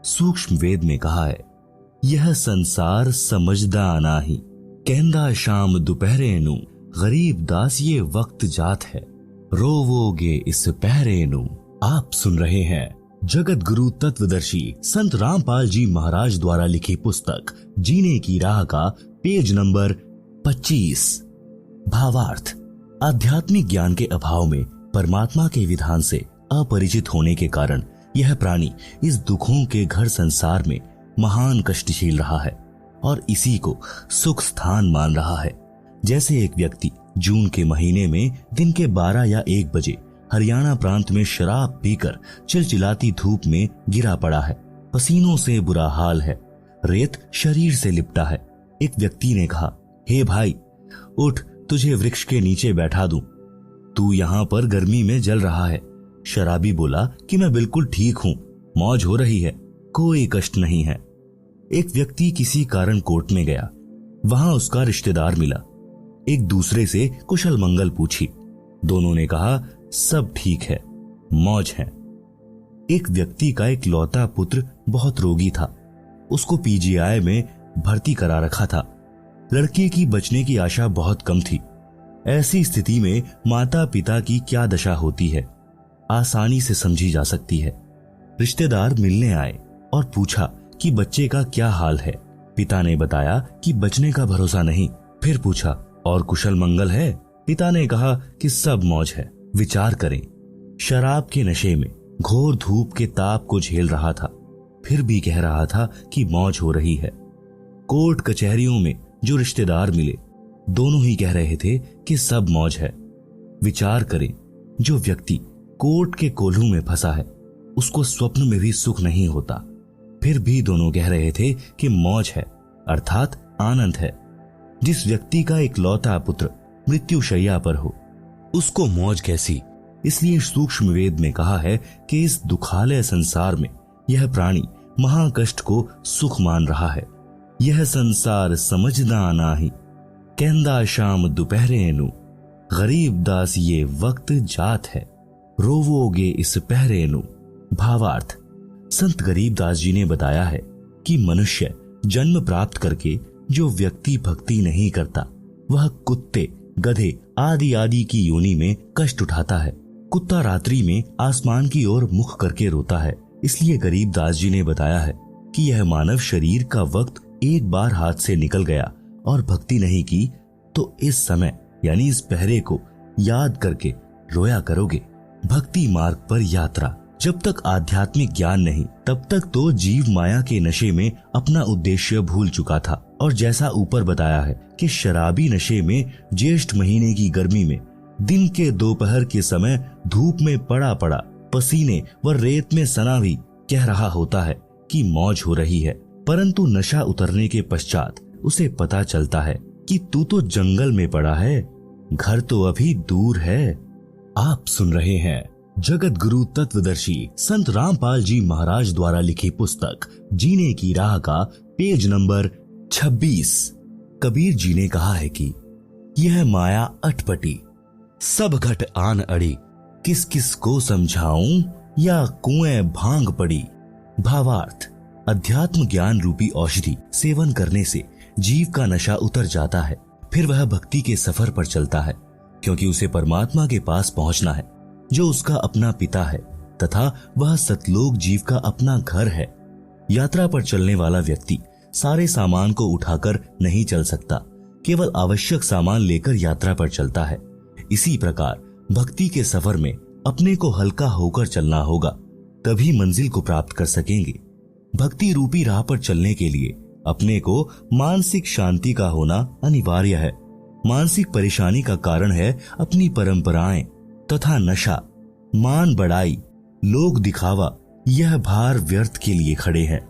सूक्ष्म वेद में कहा है, यह संसार समझदा नाही, कहंदा शाम दोपहरे नु, गरीब दास ये वक्त जात है, रोवोगे इस पहरे नु। आप सुन रहे हैं जगत गुरु तत्वदर्शी संत रामपाल जी महाराज द्वारा लिखी पुस्तक जीने की राह का पेज नंबर 25। भावार्थ, आध्यात्मिक ज्ञान के अभाव में परमात्मा के विधान से अपरिचित होने के कारण यह प्राणी इस दुखों के घर संसार में महान कष्ट झेल रहा है और इसी को सुख स्थान मान रहा है। जैसे एक व्यक्ति जून के महीने में दिन के 12 या 1 बजे हरियाणा प्रांत में शराब पीकर चिलचिलाती धूप में गिरा पड़ा है, पसीनों से बुरा हाल है, रेत शरीर से लिपटा है। एक व्यक्ति ने कहा, हे भाई उठ, तुझे वृक्ष के नीचे बैठा दूं, तू यहाँ पर गर्मी में जल रहा है। शराबी बोला कि मैं बिल्कुल ठीक हूँ, मौज हो रही है, कोई कष्ट नहीं है। एक व्यक्ति किसी कारण कोर्ट में गया, वहां उसका रिश्तेदार मिला, एक दूसरे से कुशल मंगल पूछी, दोनों ने कहा सब ठीक है, मौज है। एक व्यक्ति का एक लौता पुत्र बहुत रोगी था, उसको पीजीआई में भर्ती करा रखा था। लड़के की बचने की आशा बहुत कम थी। ऐसी स्थिति में माता पिता की क्या दशा होती है आसानी से समझी जा सकती है। रिश्तेदार मिलने आए और पूछा कि बच्चे का क्या हाल है। पिता ने बताया कि बचने का भरोसा नहीं। फिर पूछा, और कुशल मंगल है? पिता ने कहा कि सब मौज है। विचार करें, शराब के नशे में घोर धूप के ताप को झेल रहा था, फिर भी कह रहा था कि मौज हो रही है। कोर्ट कचहरियों में जो रिश्तेदार मिले, दोनों ही कह रहे थे कि सब मौज है। विचार करें, जो व्यक्ति कोर्ट के कोल्हू में फंसा है, उसको स्वप्न में भी सुख नहीं होता, फिर भी दोनों कह रहे थे कि मौज है, अर्थात आनंद है। जिस व्यक्ति का एक लौता पुत्र मृत्युशैया पर हो, उसको मौज कैसी? इसलिए सूक्ष्म वेद में कहा है कि इस दुखालय संसार में यह प्राणी महाकष्ट को सुख मान रहा है। यह संसार समझदा नाही, कहंदा शाम दोपहरे नु, गरीब दास ये वक्त जात है, रोवोगे इस पहरे नु। भावार्थ, संत गरीब दास जी ने बताया है कि मनुष्य जन्म प्राप्त करके जो व्यक्ति भक्ति नहीं करता, वह कुत्ते, गधे आदि आदि की योनि में कष्ट उठाता है। कुत्ता रात्रि में आसमान की ओर मुख करके रोता है। इसलिए गरीबदास जी ने बताया है कि यह मानव शरीर का वक्त एक बार हाथ से निकल गया और भक्ति नहीं की तो इस समय यानी इस पहरे को याद करके रोया करोगे। भक्ति मार्ग पर यात्रा। जब तक आध्यात्मिक ज्ञान नहीं तब तक तो जीव माया के नशे में अपना उद्देश्य भूल चुका था। और जैसा ऊपर बताया है कि शराबी नशे में ज्येष्ठ महीने की गर्मी में दिन के दोपहर के समय धूप में पड़ा पड़ा पसीने व रेत में सना भी कह रहा होता है कि मौज हो रही है, परंतु नशा उतरने के पश्चात उसे पता चलता है कि तू तो जंगल में पड़ा है, घर तो अभी दूर है। आप सुन रहे हैं जगत गुरु तत्वदर्शी संत रामपाल जी महाराज द्वारा लिखी पुस्तक जीने की राह का पेज नंबर 26। कबीर जी ने कहा है कि यह माया अटपटी, सब घट आन अड़ी, किस किस को समझाऊं या कुएं भांग पड़ी। भावार्थ, अध्यात्म ज्ञान रूपी औषधि सेवन करने से जीव का नशा उतर जाता है। फिर वह भक्ति के सफर पर चलता है, क्योंकि उसे परमात्मा के पास पहुंचना है जो उसका अपना पिता है तथा वह सतलोक जीव का अपना घर है। यात्रा पर चलने वाला व्यक्ति सारे सामान को उठाकर नहीं चल सकता, केवल आवश्यक सामान लेकर यात्रा पर चलता है। इसी प्रकार भक्ति के सफर में अपने को हल्का होकर चलना होगा, तभी मंजिल को प्राप्त कर सकेंगे। भक्ति रूपी राह पर चलने के लिए अपने को मानसिक शांति का होना अनिवार्य है। मानसिक परेशानी का कारण है अपनी परंपराएं तथा नशा, मान बढ़ाई, लोक दिखावा। यह भार व्यर्थ के लिए खड़े हैं।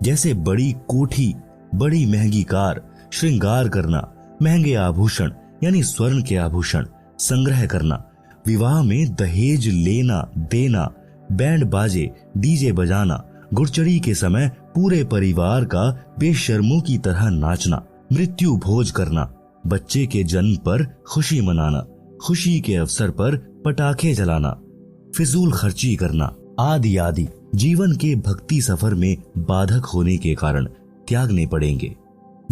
जैसे बड़ी कोठी, बड़ी महंगी कार, श्रृंगार करना, महंगे आभूषण यानी स्वर्ण के आभूषण संग्रह करना, विवाह में दहेज लेना देना, बैंड बाजे डीजे बजाना, गुड़चड़ी के समय पूरे परिवार का बेशर्मों की तरह नाचना, मृत्यु भोज करना, बच्चे के जन्म पर खुशी मनाना, खुशी के अवसर पर पटाखे जलाना, फिजूल खर्ची करना आदि आदि जीवन के भक्ति सफर में बाधक होने के कारण त्यागने पड़ेंगे।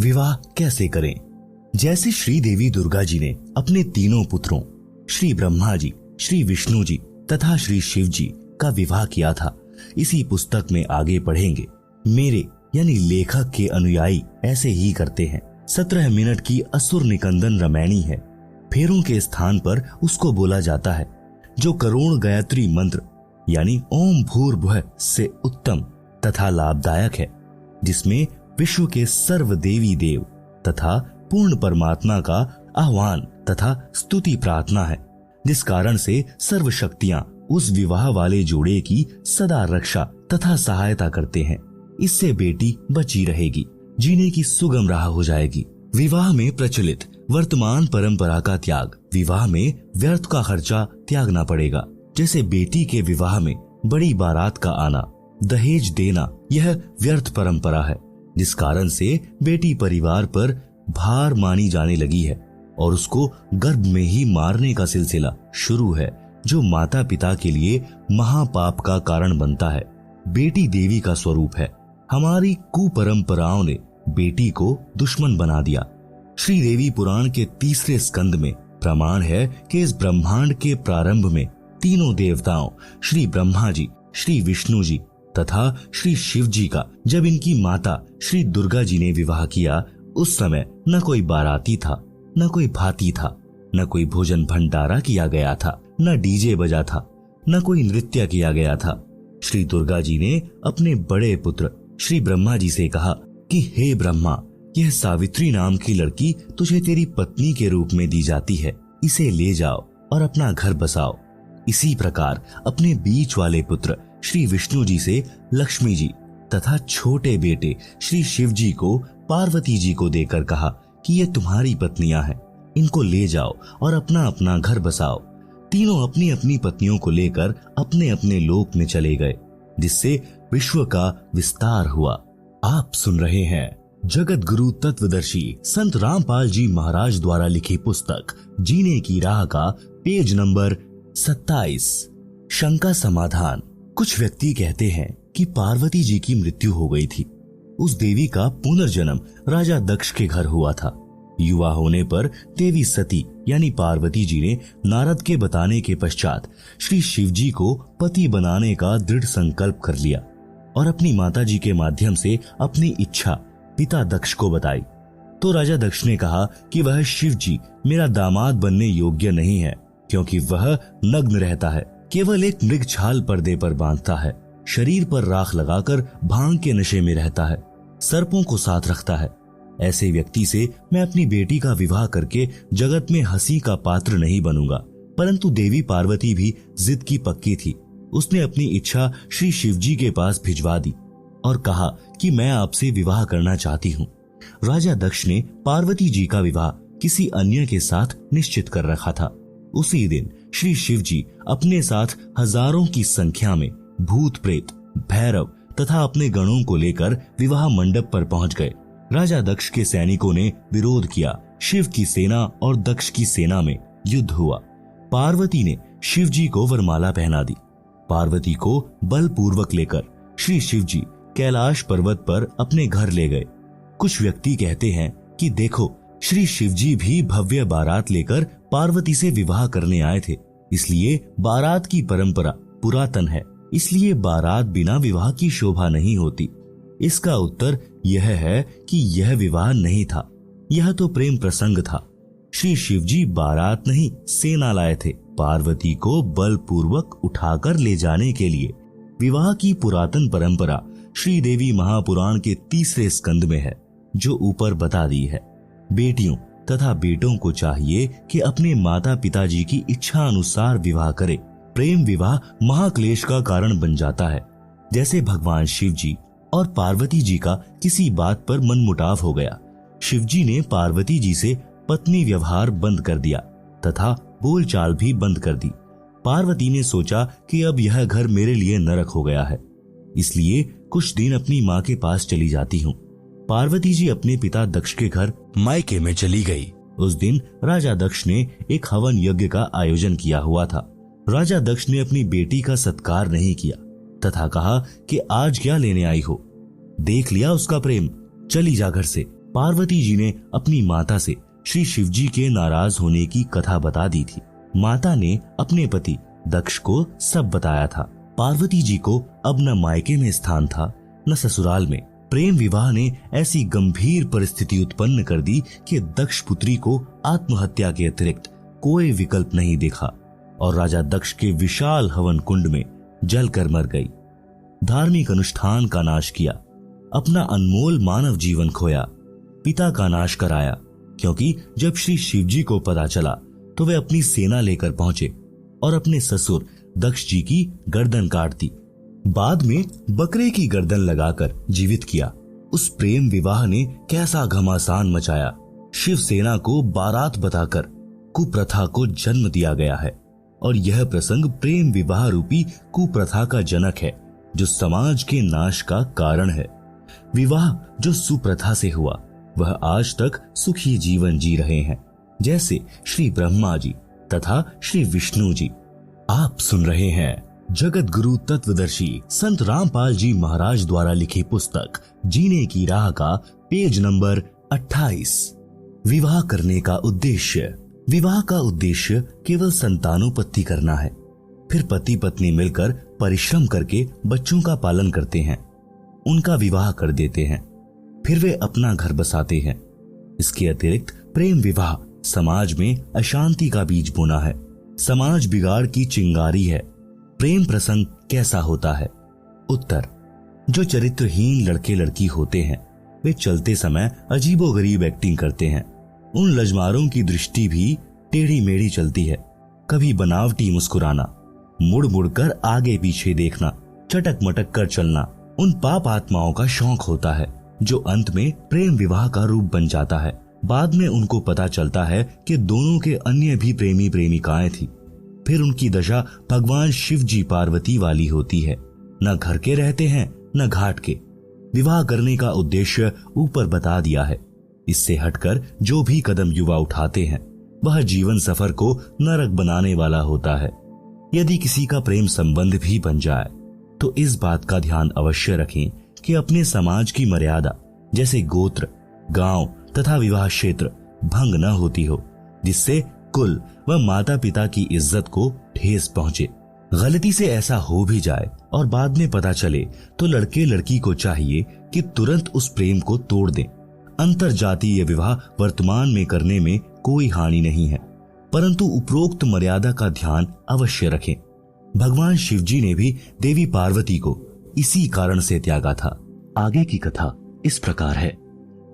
विवाह कैसे करें? जैसे श्री देवी दुर्गा जी ने अपने तीनों पुत्रों श्री ब्रह्मा जी, श्री विष्णु जी तथा श्री शिव जी का विवाह किया था, इसी पुस्तक में आगे पढ़ेंगे। मेरे यानी लेखक के अनुयायी ऐसे ही करते हैं। 17 मिनट की असुर निकंदन रामायणी है। फेरों के स्थान पर उसको बोला जाता है, जो करोड़ गायत्री मंत्र यानी ओम भूर्भुवः से उत्तम तथा लाभदायक है, जिसमें विश्व के सर्व देवी देव तथा पूर्ण परमात्मा का आह्वान तथा स्तुति प्रार्थना है, जिस कारण से सर्व शक्तियां उस विवाह वाले जोड़े की सदा रक्षा तथा सहायता करते हैं। इससे बेटी बची रहेगी, जीने की सुगम राह हो जाएगी। विवाह में प्रचलित वर्तमान परंपरा का त्याग, विवाह में व्यर्थ का खर्चा त्यागना पड़ेगा। जैसे बेटी के विवाह में बड़ी बारात का आना, दहेज देना, यह व्यर्थ परंपरा है, जिस कारण से बेटी परिवार पर भार मानी जाने लगी है और उसको गर्भ में ही मारने का सिलसिला शुरू है, जो माता पिता के लिए महापाप का कारण बनता है। बेटी देवी का स्वरूप है। हमारी कुपरंपराओं ने बेटी को दुश्मन बना दिया। श्री देवी पुराण के 3 स्कंद में प्रमाण है कि इस ब्रह्मांड के प्रारंभ में तीनों देवताओं श्री ब्रह्मा जी, श्री विष्णु जी तथा श्री शिव जी का जब इनकी माता श्री दुर्गा जी ने विवाह किया, उस समय न कोई बाराती था, न कोई भाती था, न कोई भोजन भंडारा किया गया था, न डीजे बजा था, न कोई नृत्य किया गया था। श्री दुर्गा जी ने अपने बड़े पुत्र श्री ब्रह्मा जी से कहा कि हे ब्रह्मा, यह सावित्री नाम की लड़की तुझे तेरी पत्नी के रूप में दी जाती है, इसे ले जाओ और अपना घर बसाओ। इसी प्रकार अपने बीच वाले पुत्र श्री विष्णु जी से लक्ष्मी जी तथा छोटे बेटे श्री शिव जी को पार्वती जी को देकर कहा कि ये तुम्हारी पत्नियां हैं, इनको ले जाओ और अपना अपना घर बसाओ। तीनों अपनी अपनी पत्नियों को लेकर अपने अपने लोक में चले गए, जिससे विश्व का विस्तार हुआ। आप सुन रहे हैं जगत गुरु तत्वदर्शी संत रामपाल जी महाराज द्वारा लिखी पुस्तक जीने की राह का पेज नंबर 27। शंका समाधान। कुछ व्यक्ति कहते हैं कि पार्वती जी की मृत्यु हो गई थी। उस देवी का पुनर्जन्म राजा दक्ष के घर हुआ था। युवा होने पर देवी सती यानी पार्वती जी ने नारद के बताने के पश्चात श्री शिव जी को पति बनाने का दृढ़ संकल्प कर लिया और अपनी माता जी के माध्यम से अपनी इच्छा पिता दक्ष को बताई। तो राजा दक्ष ने कहा कि वह शिव जी मेरा दामाद बनने योग्य नहीं है, क्योंकि वह नग्न रहता है, केवल एक मृग छाल पर्दे पर बांधता है, शरीर पर राख लगाकर भांग के नशे में रहता है, सर्पों को साथ रखता है। ऐसे व्यक्ति से मैं अपनी बेटी का विवाह करके जगत में हंसी का पात्र नहीं बनूंगा। परंतु देवी पार्वती भी जिद की पक्की थी। उसने अपनी इच्छा श्री शिवजी के पास भिजवा दी और कहा कि मैं आपसे विवाह करना चाहती हूँ। राजा दक्ष ने पार्वती जी का विवाह किसी अन्य के साथ निश्चित कर रखा था। उसी दिन श्री शिव जी अपने साथ हजारों की संख्या में भूत प्रेत, भैरव तथा अपने गणों को लेकर विवाह मंडप पर पहुंच गए। राजा दक्ष के सैनिकों ने विरोध किया। शिव की सेना और दक्ष की सेना में युद्ध हुआ। पार्वती ने शिव जी को वरमाला पहना दी। पार्वती को बलपूर्वक लेकर श्री शिव जी कैलाश पर्वत पर अपने घर ले गए। कुछ व्यक्ति कहते हैं कि देखो, श्री शिव जी भी भव्य बारात लेकर पार्वती से विवाह करने आए थे, इसलिए बारात की परंपरा पुरातन है, इसलिए बारात बिना विवाह की शोभा नहीं होती। इसका उत्तर यह है कि यह विवाह नहीं था, यह तो प्रेम प्रसंग था। श्री शिवजी बारात नहीं सेना लाए थे, पार्वती को बलपूर्वक उठाकर ले जाने के लिए। विवाह की पुरातन परंपरा श्रीदेवी महापुराण के 3 स्कंद में है, जो ऊपर बता दी है। बेटियों तथा बेटों को चाहिए कि अपने माता पिताजी की इच्छा अनुसार विवाह करें। प्रेम विवाह महाक्लेश का कारण बन जाता है। जैसे भगवान शिव जी और पार्वती जी का किसी बात पर मनमुटाव हो गया। शिवजी ने पार्वती जी से पत्नी व्यवहार बंद कर दिया तथा बोलचाल भी बंद कर दी। पार्वती ने सोचा कि अब यह घर मेरे लिए नरक हो गया है, इसलिए कुछ दिन अपनी माँ के पास चली जाती हूँ। पार्वती जी अपने पिता दक्ष के घर मायके में चली गई। उस दिन राजा दक्ष ने एक हवन यज्ञ का आयोजन किया हुआ था। राजा दक्ष ने अपनी बेटी का सत्कार नहीं किया तथा कहा कि आज क्या लेने आई हो, देख लिया उसका प्रेम, चली जा घर से। पार्वती जी ने अपनी माता से श्री शिवजी के नाराज होने की कथा बता दी थी। माता ने अपने पति दक्ष को सब बताया था। पार्वती जी को अब न मायके में स्थान था न ससुराल में। प्रेम विवाह ने ऐसी गंभीर परिस्थिति उत्पन्न कर दी कि दक्ष पुत्री को आत्महत्या के अतिरिक्त कोई विकल्प नहीं देखा और राजा दक्ष के विशाल हवन कुंड में जलकर मर गई। धार्मिक अनुष्ठान का नाश किया, अपना अनमोल मानव जीवन खोया, पिता का नाश कराया, क्योंकि जब श्री शिवजी को पता चला तो वे अपनी सेना लेकर पहुंचे और अपने ससुर दक्ष जी की गर्दन काट दी। बाद में बकरे की गर्दन लगाकर जीवित किया। उस प्रेम विवाह ने कैसा घमासान मचाया। शिव सेना को बारात बताकर कुप्रथा को जन्म दिया गया है और यह प्रसंग प्रेम विवाह रूपी कुप्रथा का जनक है, जो समाज के नाश का कारण है। विवाह जो सुप्रथा से हुआ वह आज तक सुखी जीवन जी रहे हैं, जैसे श्री ब्रह्मा जी तथा श्री विष्णु जी। आप सुन रहे हैं जगत गुरु तत्वदर्शी संत रामपाल जी महाराज द्वारा लिखी पुस्तक जीने की राह का पेज नंबर 28। विवाह करने का उद्देश्य। विवाह का उद्देश्य केवल संतानोत्पत्ति करना है। फिर पति पत्नी मिलकर परिश्रम करके बच्चों का पालन करते हैं, उनका विवाह कर देते हैं, फिर वे अपना घर बसाते हैं। इसके अतिरिक्त प्रेम विवाह समाज में अशांति का बीज बोना है, समाज बिगाड़ की चिंगारी है। प्रेम प्रसंग कैसा होता है? उत्तर, जो चरित्रहीन लड़के लड़की होते हैं वे चलते समय अजीबोगरीब एक्टिंग करते हैं। उन लजमारों की दृष्टि भी टेढ़ी मेढ़ी चलती है। कभी बनावटी मुस्कुराना, मुड़ मुड़कर आगे पीछे देखना, चटक मटक कर चलना उन पाप आत्माओं का शौक होता है, जो अंत में प्रेम विवाह का रूप बन जाता है। बाद में उनको पता चलता है कि दोनों के अन्य भी प्रेमी प्रेमिकाएं थी। फिर उनकी दशा भगवान शिव जी पार्वती वाली होती है, न घर के रहते हैं न घाट के। विवाह करने का उद्देश्य ऊपर बता दिया है। इससे हटकर जो भी कदम युवा उठाते हैं वह जीवन सफर को नरक बनाने वाला होता है। यदि किसी का प्रेम संबंध भी बन जाए तो इस बात का ध्यान अवश्य रखें कि अपने समाज की मर्यादा जैसे गोत्र, गांव तथा विवाह क्षेत्र भंग न होती हो, जिससे कुल व माता पिता की इज्जत को ठेस पहुंचे। गलती से ऐसा हो भी जाए और बाद में पता चले तो लड़के लड़की को चाहिए कि तुरंत उस प्रेम को तोड़ दें। अंतर जातीय विवाह वर्तमान में करने में कोई हानि नहीं है, परंतु उपरोक्त मर्यादा का ध्यान अवश्य रखें। भगवान शिवजी ने भी देवी पार्वती को इसी कारण से त्यागा था। आगे की कथा इस प्रकार है।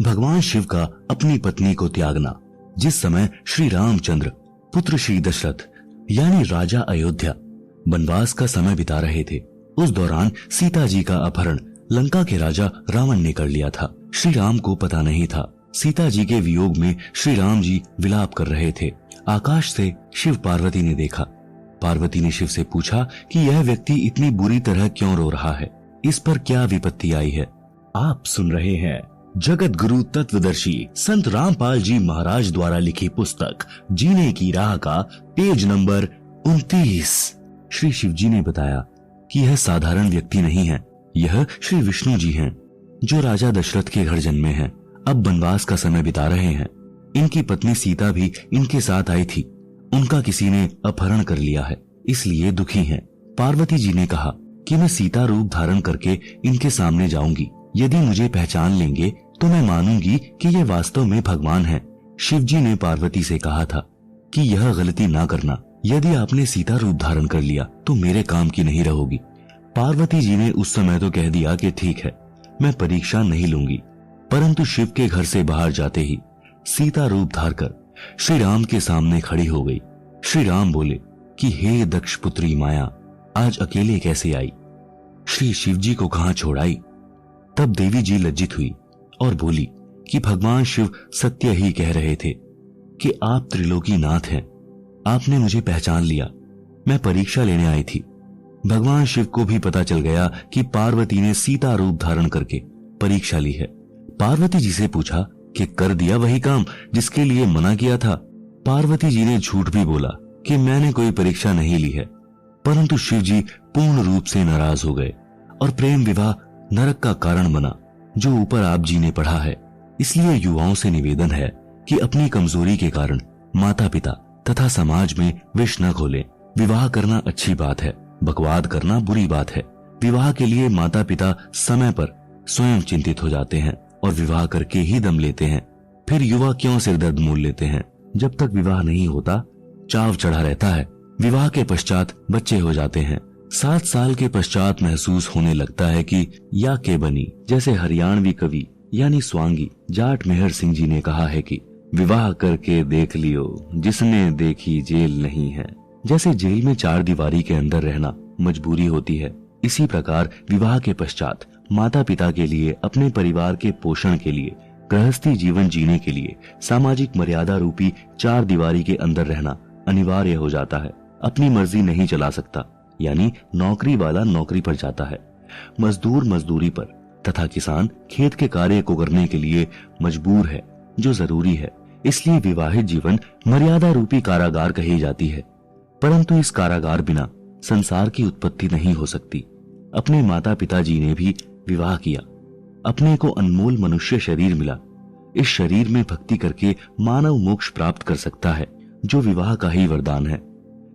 भगवान शिव का अपनी पत्नी को त्यागना। जिस समय श्री रामचंद्र पुत्र श्री दशरथ यानी राजा अयोध्या वनवास का समय बिता रहे थे, उस दौरान सीता जी का अपहरण लंका के राजा रावण ने कर लिया था। श्री राम को पता नहीं था। सीता जी के वियोग में श्री राम जी विलाप कर रहे थे। आकाश से शिव पार्वती ने देखा। पार्वती ने शिव से पूछा कि यह व्यक्ति इतनी बुरी तरह क्यों रो रहा है, इस पर क्या विपत्ति आई है। आप सुन रहे हैं जगत गुरु तत्वदर्शी संत रामपाल जी महाराज द्वारा लिखी पुस्तक जीने की राह का पेज नंबर 29। श्री शिवजी ने बताया कि यह साधारण व्यक्ति नहीं है, यह श्री विष्णु जी हैं, जो राजा दशरथ के घर जन्मे हैं, अब वनवास का समय बिता रहे हैं। इनकी पत्नी सीता भी इनके साथ आई थी, उनका किसी ने अपहरण कर लिया है, इसलिए दुखी हैं। पार्वती जी ने कहा कि मैं सीता रूप धारण करके इनके सामने जाऊंगी, यदि मुझे पहचान लेंगे तो मैं मानूंगी कि ये वास्तव में भगवान हैं। शिवजी ने पार्वती से कहा था कि यह गलती ना करना, यदि आपने सीता रूप धारण कर लिया तो मेरे काम की नहीं रहोगी। पार्वती जी ने उस समय तो कह दिया कि ठीक है, मैं परीक्षा नहीं लूंगी, परंतु शिव के घर से बाहर जाते ही सीता रूप धार कर श्री राम के सामने खड़ी हो गई। श्री राम बोले कि हे दक्ष पुत्री माया, आज अकेले कैसे आई, श्री शिवजी को कहां छोड़ आई। तब देवी जी लज्जित हुई और बोली कि भगवान शिव सत्य ही कह रहे थे कि आप त्रिलोकी नाथ हैं, आपने मुझे पहचान लिया, मैं परीक्षा लेने आई थी। भगवान शिव को भी पता चल गया कि पार्वती ने सीता रूप धारण करके परीक्षा ली है। पार्वती जी से पूछा कि कर दिया वही काम जिसके लिए मना किया था। पार्वती जी ने झूठ भी बोला कि मैंने कोई परीक्षा नहीं ली है, परंतु शिव जी पूर्ण रूप से नाराज हो गए और प्रेम विवाह नरक का कारण बना, जो ऊपर आप जी ने पढ़ा है। इसलिए युवाओं से निवेदन है कि अपनी कमजोरी के कारण माता पिता तथा समाज में विष न खोलें। विवाह करना अच्छी बात है, बकवाद करना बुरी बात है। विवाह के लिए माता पिता समय पर स्वयं चिंतित हो जाते हैं और विवाह करके ही दम लेते हैं। फिर युवा क्यों सिरदर्द मोल लेते हैं। जब तक विवाह नहीं होता चाव चढ़ा रहता है, विवाह के पश्चात बच्चे हो जाते हैं। 7 साल के पश्चात महसूस होने लगता है कि या के बनी। जैसे हरियाणवी कवि यानी स्वांगी जाट मेहर सिंह जी ने कहा है कि विवाह करके देख लियो, जिसने देखी जेल नहीं है। जैसे जेल में 4 दीवारी के अंदर रहना मजबूरी होती है, इसी प्रकार विवाह के पश्चात माता पिता के लिए, अपने परिवार के पोषण के लिए, गृहस्थी जीवन जीने के लिए सामाजिक मर्यादा रूपी 4 दीवारी के अंदर रहना अनिवार्य हो जाता है। अपनी मर्जी नहीं चला सकता, यानी नौकरी वाला नौकरी पर जाता है, मजदूर मजदूरी पर, तथा किसान खेत के कार्य को करने के लिए मजबूर है, जो जरूरी है। इसलिए विवाहित जीवन मर्यादा रूपी कारागार कही जाती है। परंतु इस कारागार बिना संसार की उत्पत्ति नहीं हो सकती। अपने माता पिता जी ने भी विवाह किया, अपने को अनमोल मनुष्य शरीर मिला। इस शरीर में भक्ति करके मानव मोक्ष प्राप्त कर सकता है, जो विवाह का ही वरदान है।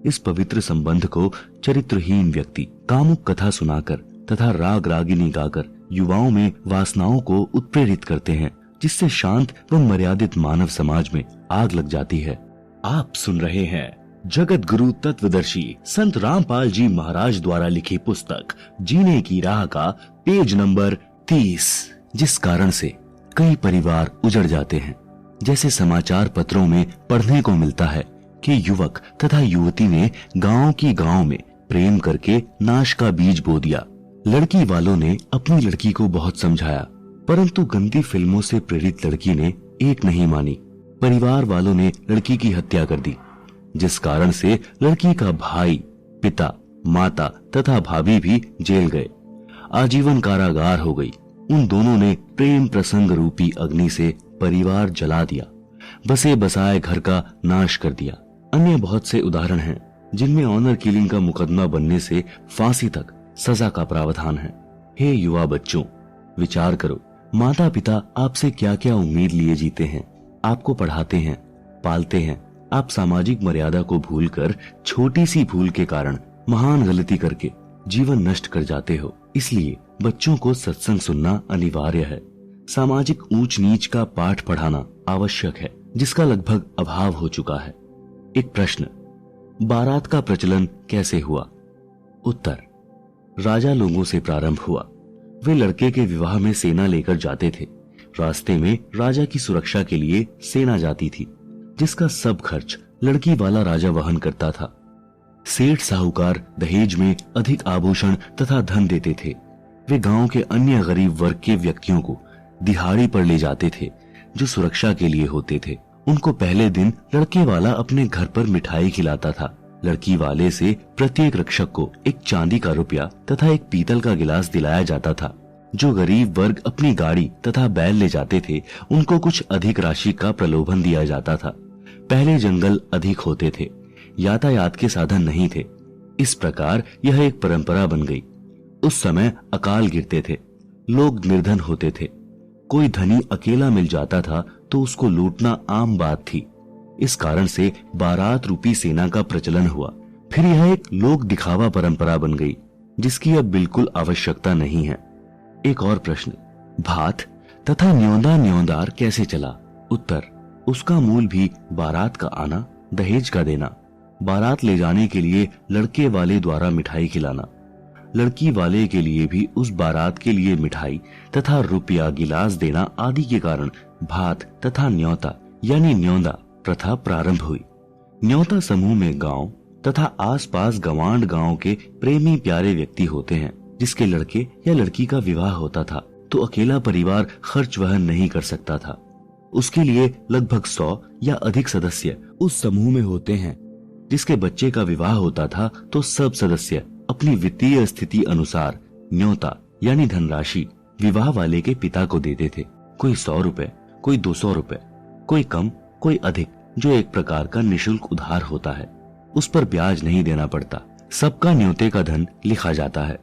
इस पवित्र संबंध को चरित्रहीन व्यक्ति कामुक कथा सुनाकर तथा राग रागिनी गाकर युवाओं में वासनाओं को उत्प्रेरित करते हैं, जिससे शांत व मर्यादित मानव समाज में आग लग जाती है। आप सुन रहे हैं जगत गुरु तत्वदर्शी संत रामपाल जी महाराज द्वारा लिखी पुस्तक जीने की राह का पेज नंबर 30, जिस कारण से कई परिवार उजड़ जाते हैं। जैसे समाचार पत्रों में पढ़ने को मिलता है कि युवक तथा युवती ने गांव की गांव में प्रेम करके नाश का बीज बो दिया। लड़की वालों ने अपनी लड़की को बहुत समझाया, परंतु गंदी फिल्मों से प्रेरित लड़की ने एक नहीं मानी। परिवार वालों ने लड़की की हत्या कर दी, जिस कारण से लड़की का भाई, पिता, माता तथा भाभी भी जेल गए। आजीवन कारागार हो गई। उन दोनों ने प्रेम प्रसंग रूपी अग्नि से परिवार जला दिया, बसे बसाए घर का नाश कर दिया। अन्य बहुत से उदाहरण हैं जिनमें ऑनर किलिंग का मुकदमा बनने से फांसी तक सजा का प्रावधान है। हे युवा बच्चों, विचार करो, माता पिता आपसे क्या क्या उम्मीद लिए जीते हैं। आपको पढ़ाते हैं, पालते हैं, आप सामाजिक मर्यादा को भूलकर छोटी सी भूल के कारण महान गलती करके जीवन नष्ट कर जाते हो। इसलिए बच्चों को सत्संग सुनना अनिवार्य है। सामाजिक ऊंच नीच का पाठ पढ़ाना आवश्यक है, जिसका लगभग अभाव हो चुका है। एक प्रश्न, बारात का प्रचलन कैसे हुआ? उत्तर, राजा लोगों से प्रारंभ हुआ। वे लड़के के विवाह में सेना लेकर जाते थे। रास्ते में राजा की सुरक्षा के लिए सेना जाती थी, जिसका सब खर्च लड़की वाला राजा वहन करता था। सेठ साहूकार दहेज में अधिक आभूषण तथा धन देते थे। वे गांव के अन्य गरीब वर्ग के व्यक्तियों को दिहाड़ी पर ले जाते थे, जो सुरक्षा के लिए होते थे। उनको पहले दिन लड़के वाला अपने घर पर मिठाई खिलाता था। लड़की वाले से प्रत्येक रक्षक को एक चांदी का रुपया तथा एक पीतल का गिलास दिलाया जाता था। जो गरीब वर्ग अपनी गाड़ी तथा बैल ले जाते थे, उनको कुछ अधिक राशि का प्रलोभन दिया जाता था। पहले जंगल अधिक होते थे, यातायात के साधन नहीं थे। इस प्रकार यह एक परंपरा बन गई। उस समय अकाल गिरते थे, लोग निर्धन होते थे। कोई धनी अकेला मिल जाता था तो उसको लूटना आम बात थी। इस कारण से बारात रूपी सेना का प्रचलन हुआ। फिर यह एक लोक दिखावा परंपरा बन गई, जिसकी अब बिल्कुल आवश्यकता नहीं है। एक और प्रश्न, भात तथा न्योंदा न्योंदार कैसे चला? उत्तर, उसका मूल भी बारात का आना, दहेज का देना, बारात ले जाने के लिए लड़के वाले द्वारा मिठाई खिलाना, लड़की वाले के लिए भी उस बारात के लिए मिठाई तथा रुपया गिलास देना आदि के कारण भात तथा न्योता यानी न्योंदा प्रथा प्रारंभ हुई। न्योता समूह में गांव तथा आसपास गवांड गांव के प्रेमी प्यारे व्यक्ति होते हैं, जिसके लड़के या लड़की का विवाह होता था तो अकेला परिवार खर्च वहन नहीं कर सकता था। उसके लिए लगभग 100 या अधिक सदस्य उस समूह में होते हैं। जिसके बच्चे का विवाह होता था तो सब सदस्य अपनी वित्तीय स्थिति अनुसार न्योता यानी धनराशि विवाह वाले के पिता को देते थे। कोई 100 रुपए, कोई 200 रुपए, कोई कम, कोई अधिक, जो एक प्रकार का निशुल्क उधार होता है। उस पर ब्याज नहीं देना पड़ता। सबका न्योते का धन लिखा जाता है।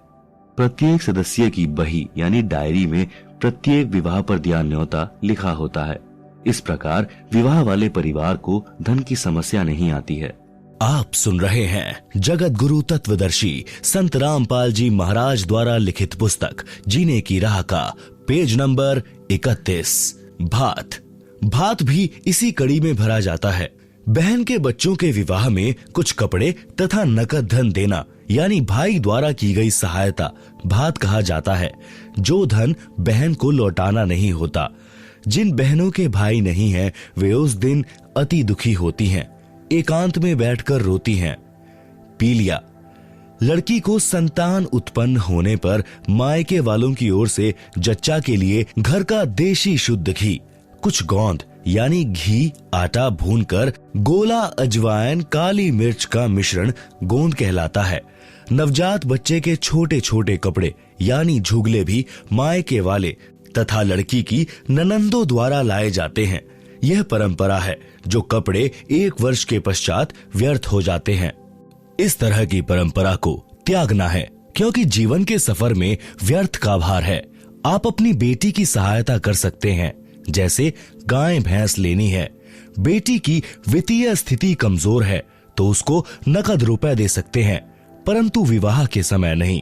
प्रत्येक सदस्य की बही यानी डायरी में प्रत्येक विवाह पर दिया न्योता लिखा होता है। इस प्रकार विवाह वाले परिवार को धन की समस्या नहीं आती है। आप सुन रहे हैं जगत गुरु तत्वदर्शी संत रामपाल जी महाराज द्वारा लिखित पुस्तक जीने की राह का पेज नंबर 31। भात भी इसी कड़ी में भरा जाता है। बहन के बच्चों के विवाह में कुछ कपड़े तथा नकद धन देना यानी भाई द्वारा की गई सहायता भात कहा जाता है। जो धन बहन को लौटाना नहीं होता। जिन बहनों के भाई नहीं हैं, वे उस दिन अति दुखी होती हैं, एकांत में बैठकर रोती हैं। पीलिया, लड़की को संतान उत्पन्न होने पर मायके वालों की ओर से जच्चा के लिए घर का देशी शुद्ध घी, कुछ गोंद यानी घी, आटा भूनकर गोला, अजवाइन, काली मिर्च का मिश्रण गोंद कहलाता है। नवजात बच्चे के छोटे छोटे कपड़े यानी झुगले भी मायके वाले तथा लड़की की ननंदों द्वारा लाए जाते हैं। यह परंपरा है जो कपड़े 1 वर्ष के पश्चात व्यर्थ हो जाते हैं। इस तरह की परंपरा को त्यागना है, क्योंकि जीवन के सफर में व्यर्थ का भार है। आप अपनी बेटी की सहायता कर सकते हैं, जैसे गाय भैंस लेनी है। बेटी की वित्तीय स्थिति कमजोर है तो उसको नकद रुपए दे सकते हैं, परंतु विवाह के समय नहीं।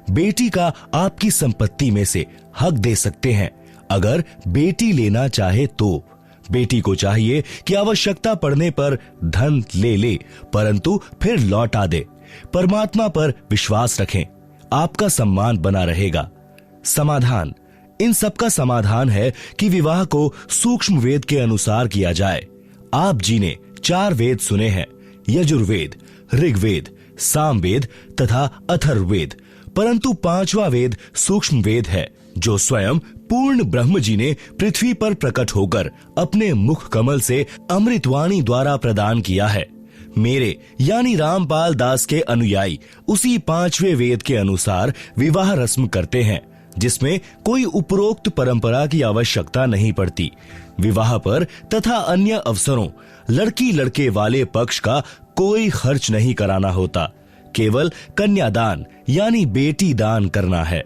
बेटी का आपकी संपत्ति में से हक दे सकते हैं अगर बेटी लेना चाहे तो। बेटी को चाहिए कि आवश्यकता पड़ने पर धन ले, परंतु फिर लौटा दे। परमात्मा पर विश्वास रखें, आपका सम्मान बना रहेगा। समाधान, इन सब का समाधान है कि विवाह को सूक्ष्म वेद के अनुसार किया जाए। आप जी ने 4 वेद सुने हैं, यजुर्वेद, ऋग्वेद, सामवेद तथा अथर्ववेद, परंतु 5वां वेद सूक्ष्म वेद है, जो स्वयं पूर्ण ब्रह्म जी ने पृथ्वी पर प्रकट होकर अपने मुख कमल से अमृतवाणी द्वारा प्रदान किया है। मेरे यानी रामपाल दास के अनुयायी उसी 5वें वेद के अनुसार विवाह रस्म करते हैं, जिसमें कोई उपरोक्त परंपरा की आवश्यकता नहीं पड़ती। विवाह पर तथा अन्य अवसरों लड़की लड़के वाले पक्ष का कोई खर्च नहीं कराना होता, केवल कन्यादान यानी बेटी दान करना है।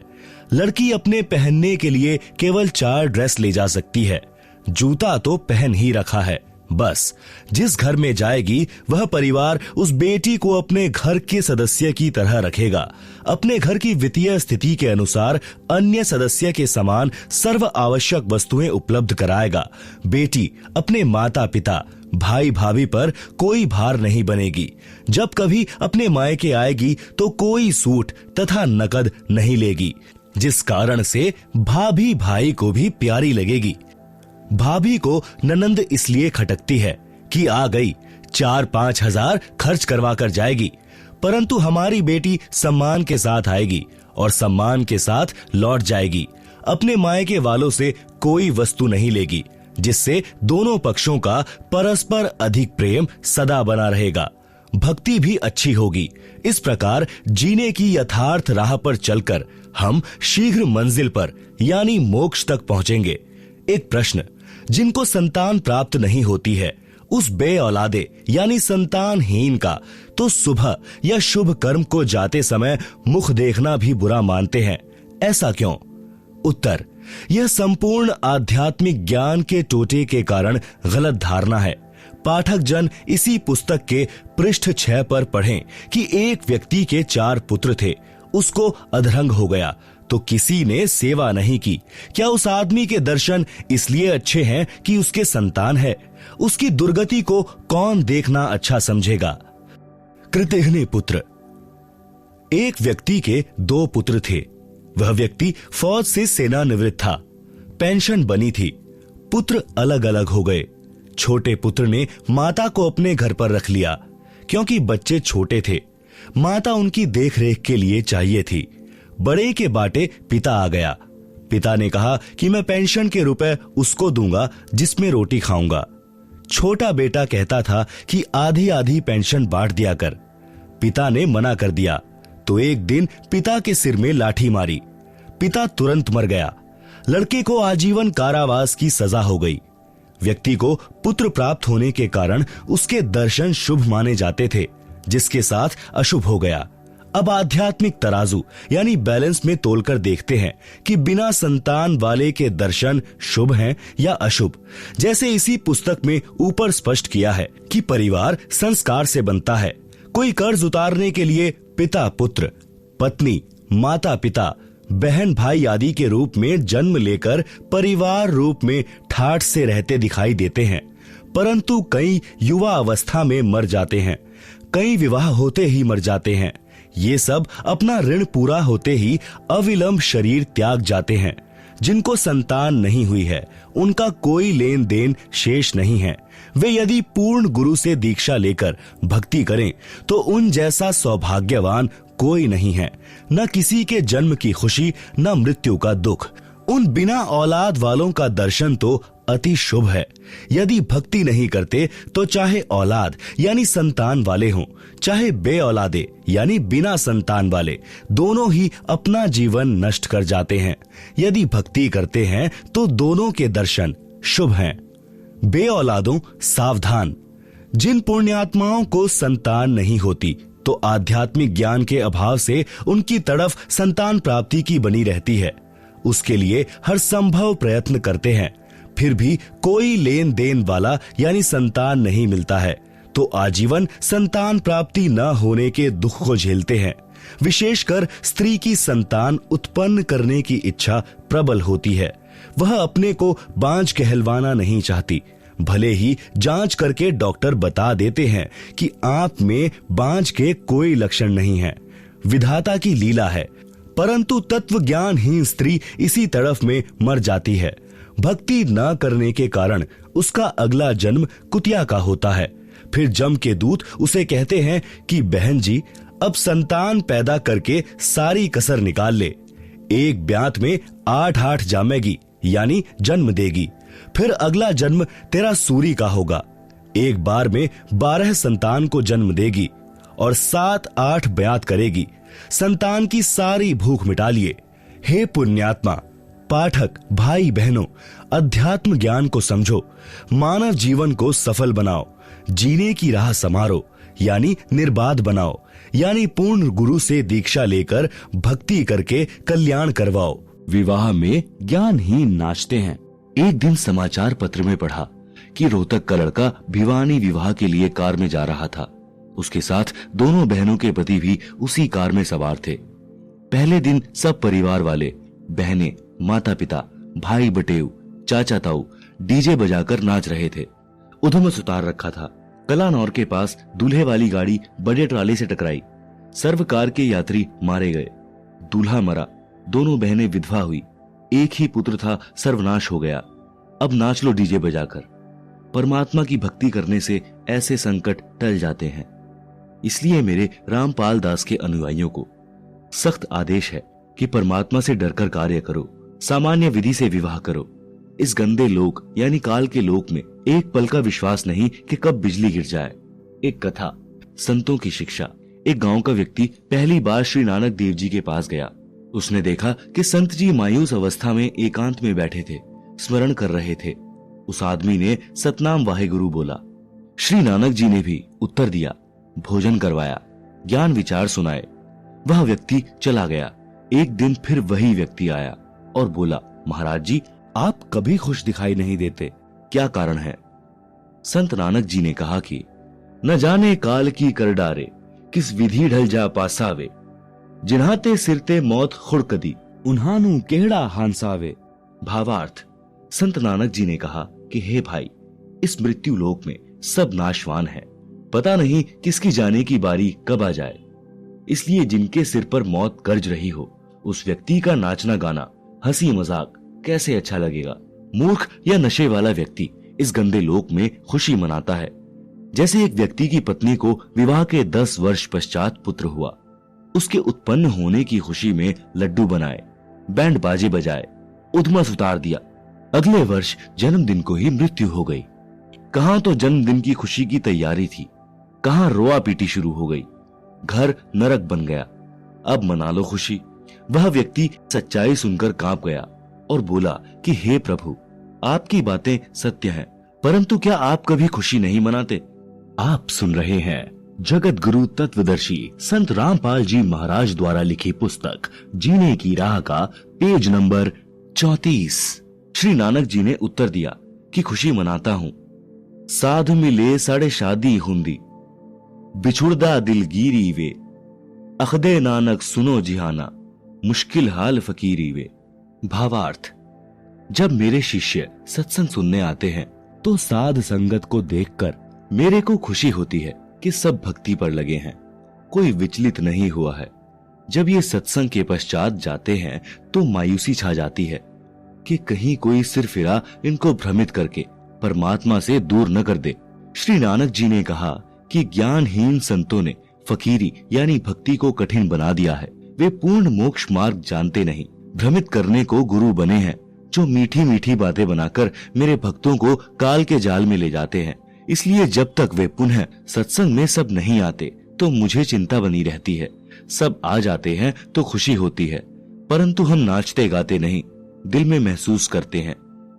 लड़की अपने पहनने के लिए केवल 4 ड्रेस ले जा सकती है। जूता तो पहन ही रखा है। बस जिस घर में जाएगी वह परिवार उस बेटी को अपने घर के सदस्य की तरह रखेगा, अपने घर की वित्तीय स्थिति के अनुसार अन्य सदस्य के समान सर्व आवश्यक वस्तुएं उपलब्ध कराएगा। बेटी अपने माता पिता भाई भाभी पर कोई भार नहीं बनेगी। जब कभी अपने मायके आएगी तो कोई सूट तथा नकद नहीं लेगी, जिस कारण से भाभी भाई को भी प्यारी लगेगी। भाभी को ननंद इसलिए खटकती है कि आ गई, 4-5 हजार खर्च करवा कर जाएगी, परंतु हमारी बेटी सम्मान के साथ आएगी और सम्मान के साथ लौट जाएगी। अपने मायके वालों से कोई वस्तु नहीं लेगी, जिससे दोनों पक्षों का परस्पर अधिक प्रेम सदा बना रहेगा। भक्ति भी अच्छी होगी। इस प्रकार जीने की यथार्थ राह पर चलकर हम शीघ्र मंजिल पर यानी मोक्ष तक पहुंचेंगे। एक प्रश्न, जिनको संतान प्राप्त नहीं होती है उस बे औलादे यानी संतानहीन का तो सुबह या शुभ कर्म को जाते समय मुख देखना भी बुरा मानते हैं, ऐसा क्यों? उत्तर, यह संपूर्ण आध्यात्मिक ज्ञान के टोटे के कारण गलत धारणा है। पाठक जन इसी पुस्तक के पृष्ठ 6 पर पढ़ें कि एक व्यक्ति के 4 पुत्र थे, उसको अधरंग हो गया तो किसी ने सेवा नहीं की। क्या उस आदमी के दर्शन इसलिए अच्छे हैं कि उसके संतान है? उसकी दुर्गति को कौन देखना अच्छा समझेगा? कृतघ्न पुत्र। एक व्यक्ति के 2 पुत्र थे। वह व्यक्ति फौज से सेवानिवृत्त था। पेंशन बनी थी। पुत्र अलग अलग हो गए। छोटे पुत्र ने माता को अपने घर पर रख लिया क्योंकि बच्चे छोटे थे। माता उनकी देखरेख के लिए चाहिए थी। बड़े के बाटे पिता आ गया। पिता ने कहा कि मैं पेंशन के रुपए उसको दूंगा जिसमें रोटी खाऊंगा। छोटा बेटा कहता था कि आधी आधी पेंशन बांट दिया कर। पिता ने मना कर दिया तो एक दिन पिता के सिर में लाठी मारी। पिता तुरंत मर गया। लड़के को आजीवन कारावास की सजा हो गई। व्यक्ति को पुत्र प्राप्त होने के कारण उसके दर्शन शुभ माने जाते थे, जिसके साथ अशुभ हो गया। अब आध्यात्मिक तराजू यानी बैलेंस में तोलकर देखते हैं कि बिना संतान वाले के दर्शन शुभ हैं या अशुभ। जैसे इसी पुस्तक में ऊपर स्पष्ट किया है कि परिवार संस्कार से बनता है। कोई कर्ज उतारने के लिए पिता पुत्र, पत्नी, माता पिता, बहन भाई आदि के रूप में जन्म लेकर परिवार रूप में ठाठ से रहते दिखाई देते हैं, परंतु कई युवा अवस्था में मर जाते हैं, कई विवाह होते ही मर जाते हैं। ये सब अपना ऋण पूरा होते ही अविलंब शरीर त्याग जाते हैं। जिनको संतान नहीं हुई है उनका कोई लेन देन शेष नहीं है। वे यदि पूर्ण गुरु से दीक्षा लेकर भक्ति करें तो उन जैसा सौभाग्यवान कोई नहीं है। न किसी के जन्म की खुशी न मृत्यु का दुख। उन बिना औलाद वालों का दर्शन तो अति शुभ है। यदि भक्ति नहीं करते तो चाहे औलाद यानी संतान वाले हों, चाहे बे औलादे यानी बिना संतान वाले, दोनों ही अपना जीवन नष्ट कर जाते हैं। यदि भक्ति करते हैं तो दोनों के दर्शन शुभ हैं। बे औलादों सावधान। जिन पुण्यात्माओं को संतान नहीं होती तो आध्यात्मिक ज्ञान के अभाव से उनकी तड़फ संतान प्राप्ति की बनी रहती है। उसके लिए हर संभव प्रयत्न करते हैं, फिर भी कोई लेन देन वाला यानी संतान नहीं मिलता है तो आजीवन संतान प्राप्ति न होने के दुख को झेलते हैं। विशेषकर स्त्री की संतान उत्पन्न करने की इच्छा प्रबल होती है। वह अपने को बांझ कहलवाना नहीं चाहती। भले ही जांच करके डॉक्टर बता देते हैं कि आप में बांझ के कोई लक्षण नहीं है, विधाता की लीला है, परंतु तत्व ज्ञानहीन स्त्री इसी तड़फ में मर जाती है। भक्ति न करने के कारण उसका अगला जन्म कुतिया का होता है। फिर जम के दूत उसे कहते हैं कि बहन जी, अब संतान पैदा करके सारी कसर निकाल ले। एक ब्यात में 8 जामेगी यानी जन्म देगी। फिर अगला जन्म तेरा सूरी का होगा। एक बार में 12 संतान को जन्म देगी और 7-8 ब्यात करेगी। संतान की सारी भूख मिटा लिए। हे पुण्यात्मा, पाठक भाई बहनों, अध्यात्म ज्ञान को समझो, मानव जीवन को सफल बनाओ, जीने की राह समारो यानी निर्बाध बनाओ, यानी पूर्ण गुरु से दीक्षा लेकर भक्ति करके कल्याण करवाओ। विवाह में ज्ञानहीन नाचते हैं, एक दिन समाचार पत्र में पढ़ा कि रोहतक का लड़का भिवानी विवाह के लिए कार में जा रहा था। उसके साथ दोनों बहनों के पति भी उसी कार में सवार थे। पहले दिन सब परिवार वाले, बहनें, माता पिता, भाई बटेऊ, चाचा ताऊ डीजे बजाकर नाच रहे थे। उधमस उतार रखा था। कलानौर के पास दूल्हे वाली गाड़ी बड़े ट्राले से टकराई। सर्व कार के यात्री मारे गए। दूल्हा मरा, दोनों बहनें विधवा हुई। एक ही पुत्र था, सर्वनाश हो गया। अब नाच लो डीजे बजाकर। परमात्मा की भक्ति करने से ऐसे संकट टल जाते हैं। इसलिए मेरे रामपाल दास के अनुयायियों को सख्त आदेश है कि परमात्मा से डरकर कार्य करो, सामान्य विधि से विवाह करो। इस गंदे लोक यानी काल के लोक में एक पल का विश्वास नहीं कि कब बिजली गिर जाए। एक कथा, संतों की शिक्षा। एक गांव का व्यक्ति पहली बार श्री नानक देव जी के पास गया। उसने देखा कि संत जी मायूस अवस्था में एकांत में बैठे थे, स्मरण कर रहे थे। उस आदमी ने सतनाम वाहेगुरु बोला। श्री नानक जी ने भी उत्तर दिया, भोजन करवाया, ज्ञान विचार सुनाए। वह व्यक्ति चला गया। एक दिन फिर वही व्यक्ति आया और बोला, महाराज जी आप कभी खुश दिखाई नहीं देते, क्या कारण है? संत नानक जी ने कहा कि न जाने काल की कर डारे, किस विधि ढल जा पासावे, जिन्हाते सिरते मौत खुड़कदी, उन्हानु केड़ा हांसावे। भावार्थ, संत नानक जी ने कहा कि हे भाई, इस मृत्यु लोक में सब नाशवान है, पता नहीं किसकी जाने की बारी कब आ जाए। इसलिए जिनके सिर पर मौत गरज रही हो, उस व्यक्ति का नाचना गाना, हंसी मजाक कैसे अच्छा लगेगा? मूर्ख या नशे वाला व्यक्ति इस गंदे लोक में खुशी मनाता है। जैसे एक व्यक्ति की पत्नी को विवाह के 10 वर्ष पश्चात पुत्र हुआ, उसके उत्पन्न होने की खुशी में लड्डू बनाए, बैंड बाजे बजाए, उधमस उतार दिया। अगले वर्ष जन्मदिन को ही मृत्यु हो गई। कहां तो जन्मदिन की खुशी की तैयारी थी, कहां रोआ पीटी शुरू हो गई। घर नरक बन गया। अब मना लो खुशी। वह व्यक्ति सच्चाई सुनकर कांप गया और बोला कि हे प्रभु, आपकी बातें सत्य हैं, परंतु क्या आप कभी खुशी नहीं मनाते? आप सुन रहे हैं जगत गुरु तत्वदर्शी संत रामपाल जी महाराज द्वारा लिखी पुस्तक जीने की राह का पेज नंबर 34। श्री नानक जी ने उत्तर दिया कि खुशी मनाता हूं। साध मिले साढ़े शादी हुंदी, बिछुड़दा दिलगीरी वे, अखदे नानक सुनो जिहाना, मुश्किल हाल फकीरी वे। भावार्थ, जब मेरे शिष्य सत्संग सुनने आते हैं तो साध संगत को देखकर मेरे को खुशी होती है कि सब भक्ति पर लगे हैं, कोई विचलित नहीं हुआ है। जब ये सत्संग के पश्चात जाते हैं तो मायूसी छा जाती है कि कहीं कोई सिर फिरा इनको भ्रमित करके परमात्मा से दूर न कर दे। श्री नानक जी ने कहा कि ज्ञानहीन संतों ने फकीरी यानी भक्ति को कठिन बना दिया है। वे पूर्ण मोक्ष मार्ग जानते नहीं, भ्रमित करने को गुरु बने हैं, जो मीठी मीठी बातें बनाकर मेरे भक्तों को काल के जाल में ले जाते हैं। इसलिए जब तक वे पुनः सत्संग में सब नहीं आते तो मुझे चिंता बनी रहती है। सब आ जाते हैं तो खुशी होती है, परंतु हम नाचते गाते नहीं, दिल में महसूस करते हैं।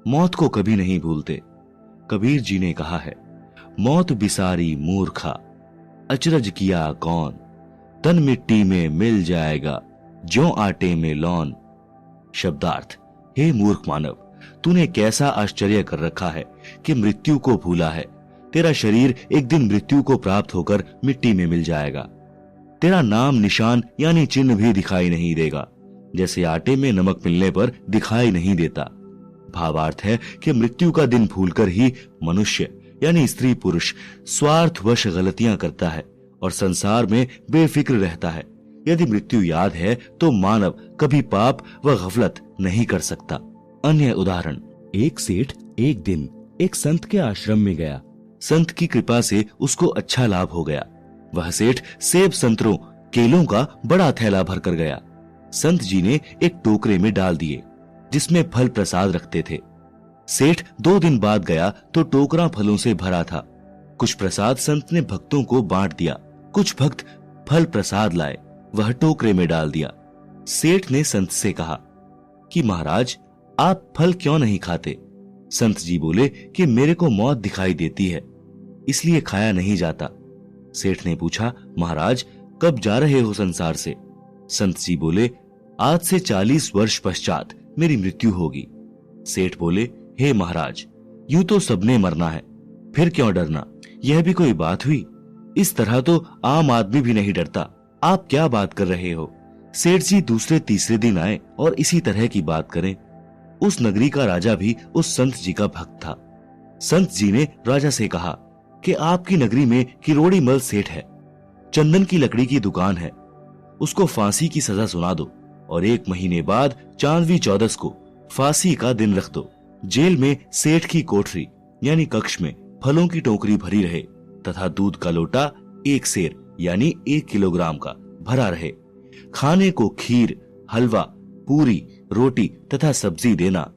मौत को कभी नहीं भूलते। कबीर जी ने कहा है, मौत बिसारी मूर्खा, अचरज किया कौन, तन मिट्टी में मिल जाएगा, ज्यों आटे में लौन। शब्दार्थ, हे मूर्ख मानव, तूने कैसा आश्चर्य कर रखा है कि मृत्यु को भूला है। तेरा शरीर एक दिन मृत्यु को प्राप्त होकर मिट्टी में मिल जाएगा। तेरा नाम निशान यानी चिन्ह भी दिखाई नहीं देगा, जैसे आटे में नमक मिलने पर दिखाई नहीं देता। भावार्थ है कि मृत्यु का दिन भूलकर ही मनुष्य यानी स्त्री पुरुष स्वार्थवश गलतियां करता है और संसार में बेफिक्र रहता है। यदि मृत्यु याद है तो मानव कभी पाप व गफलत नहीं कर सकता। अन्य उदाहरण, एक सेठ एक दिन एक संत के आश्रम में गया। संत की कृपा से उसको अच्छा लाभ हो गया। वह सेठ सेब, संतरों, केलों का बड़ा थैला भर कर गया। संत जी ने एक टोकरे में डाल दिए जिसमें फल प्रसाद रखते थे। सेठ 2 दिन बाद गया तो टोकरा फलों से भरा था। कुछ प्रसाद संत ने भक्तों को बांट दिया। कुछ भक्त फल प्रसाद लाए, वह टोकरे में डाल दिया। सेठ ने संत से कहा कि महाराज, आप फल क्यों नहीं खाते? संत जी बोले कि मेरे को मौत दिखाई देती है, इसलिए खाया नहीं जाता। सेठ ने पूछा, महाराज कब जा रहे हो संसार से? संत जी बोले, आज से 40 वर्ष पश्चात मेरी मृत्यु होगी। सेठ बोले, हे महाराज, यूं तो सबने मरना है, फिर क्यों डरना? यह भी कोई बात हुई? इस तरह तो आम आदमी भी नहीं डरता। आप क्या बात कर रहे हो? सेठ जी दूसरे तीसरे दिन आए और इसी तरह की बात करें। उस नगरी का राजा भी उस संत जी का भक्त था। संत जी ने राजा से कहा कि आपकी नगरी में किरोड़ी मल सेठ है, चंदन की लकड़ी की दुकान है, उसको फांसी की सजा सुना दो और 1 महीने बाद चांदवी 14 को फांसी का दिन रख दो। जेल में सेठ की कोठरी यानी कक्ष में फलों की टोकरी भरी रहे तथा दूध का लोटा 1 सेर यानी 1 किलोग्राम का भरा रहे। खाने को खीर, हलवा, पूरी, रोटी तथा सब्जी देना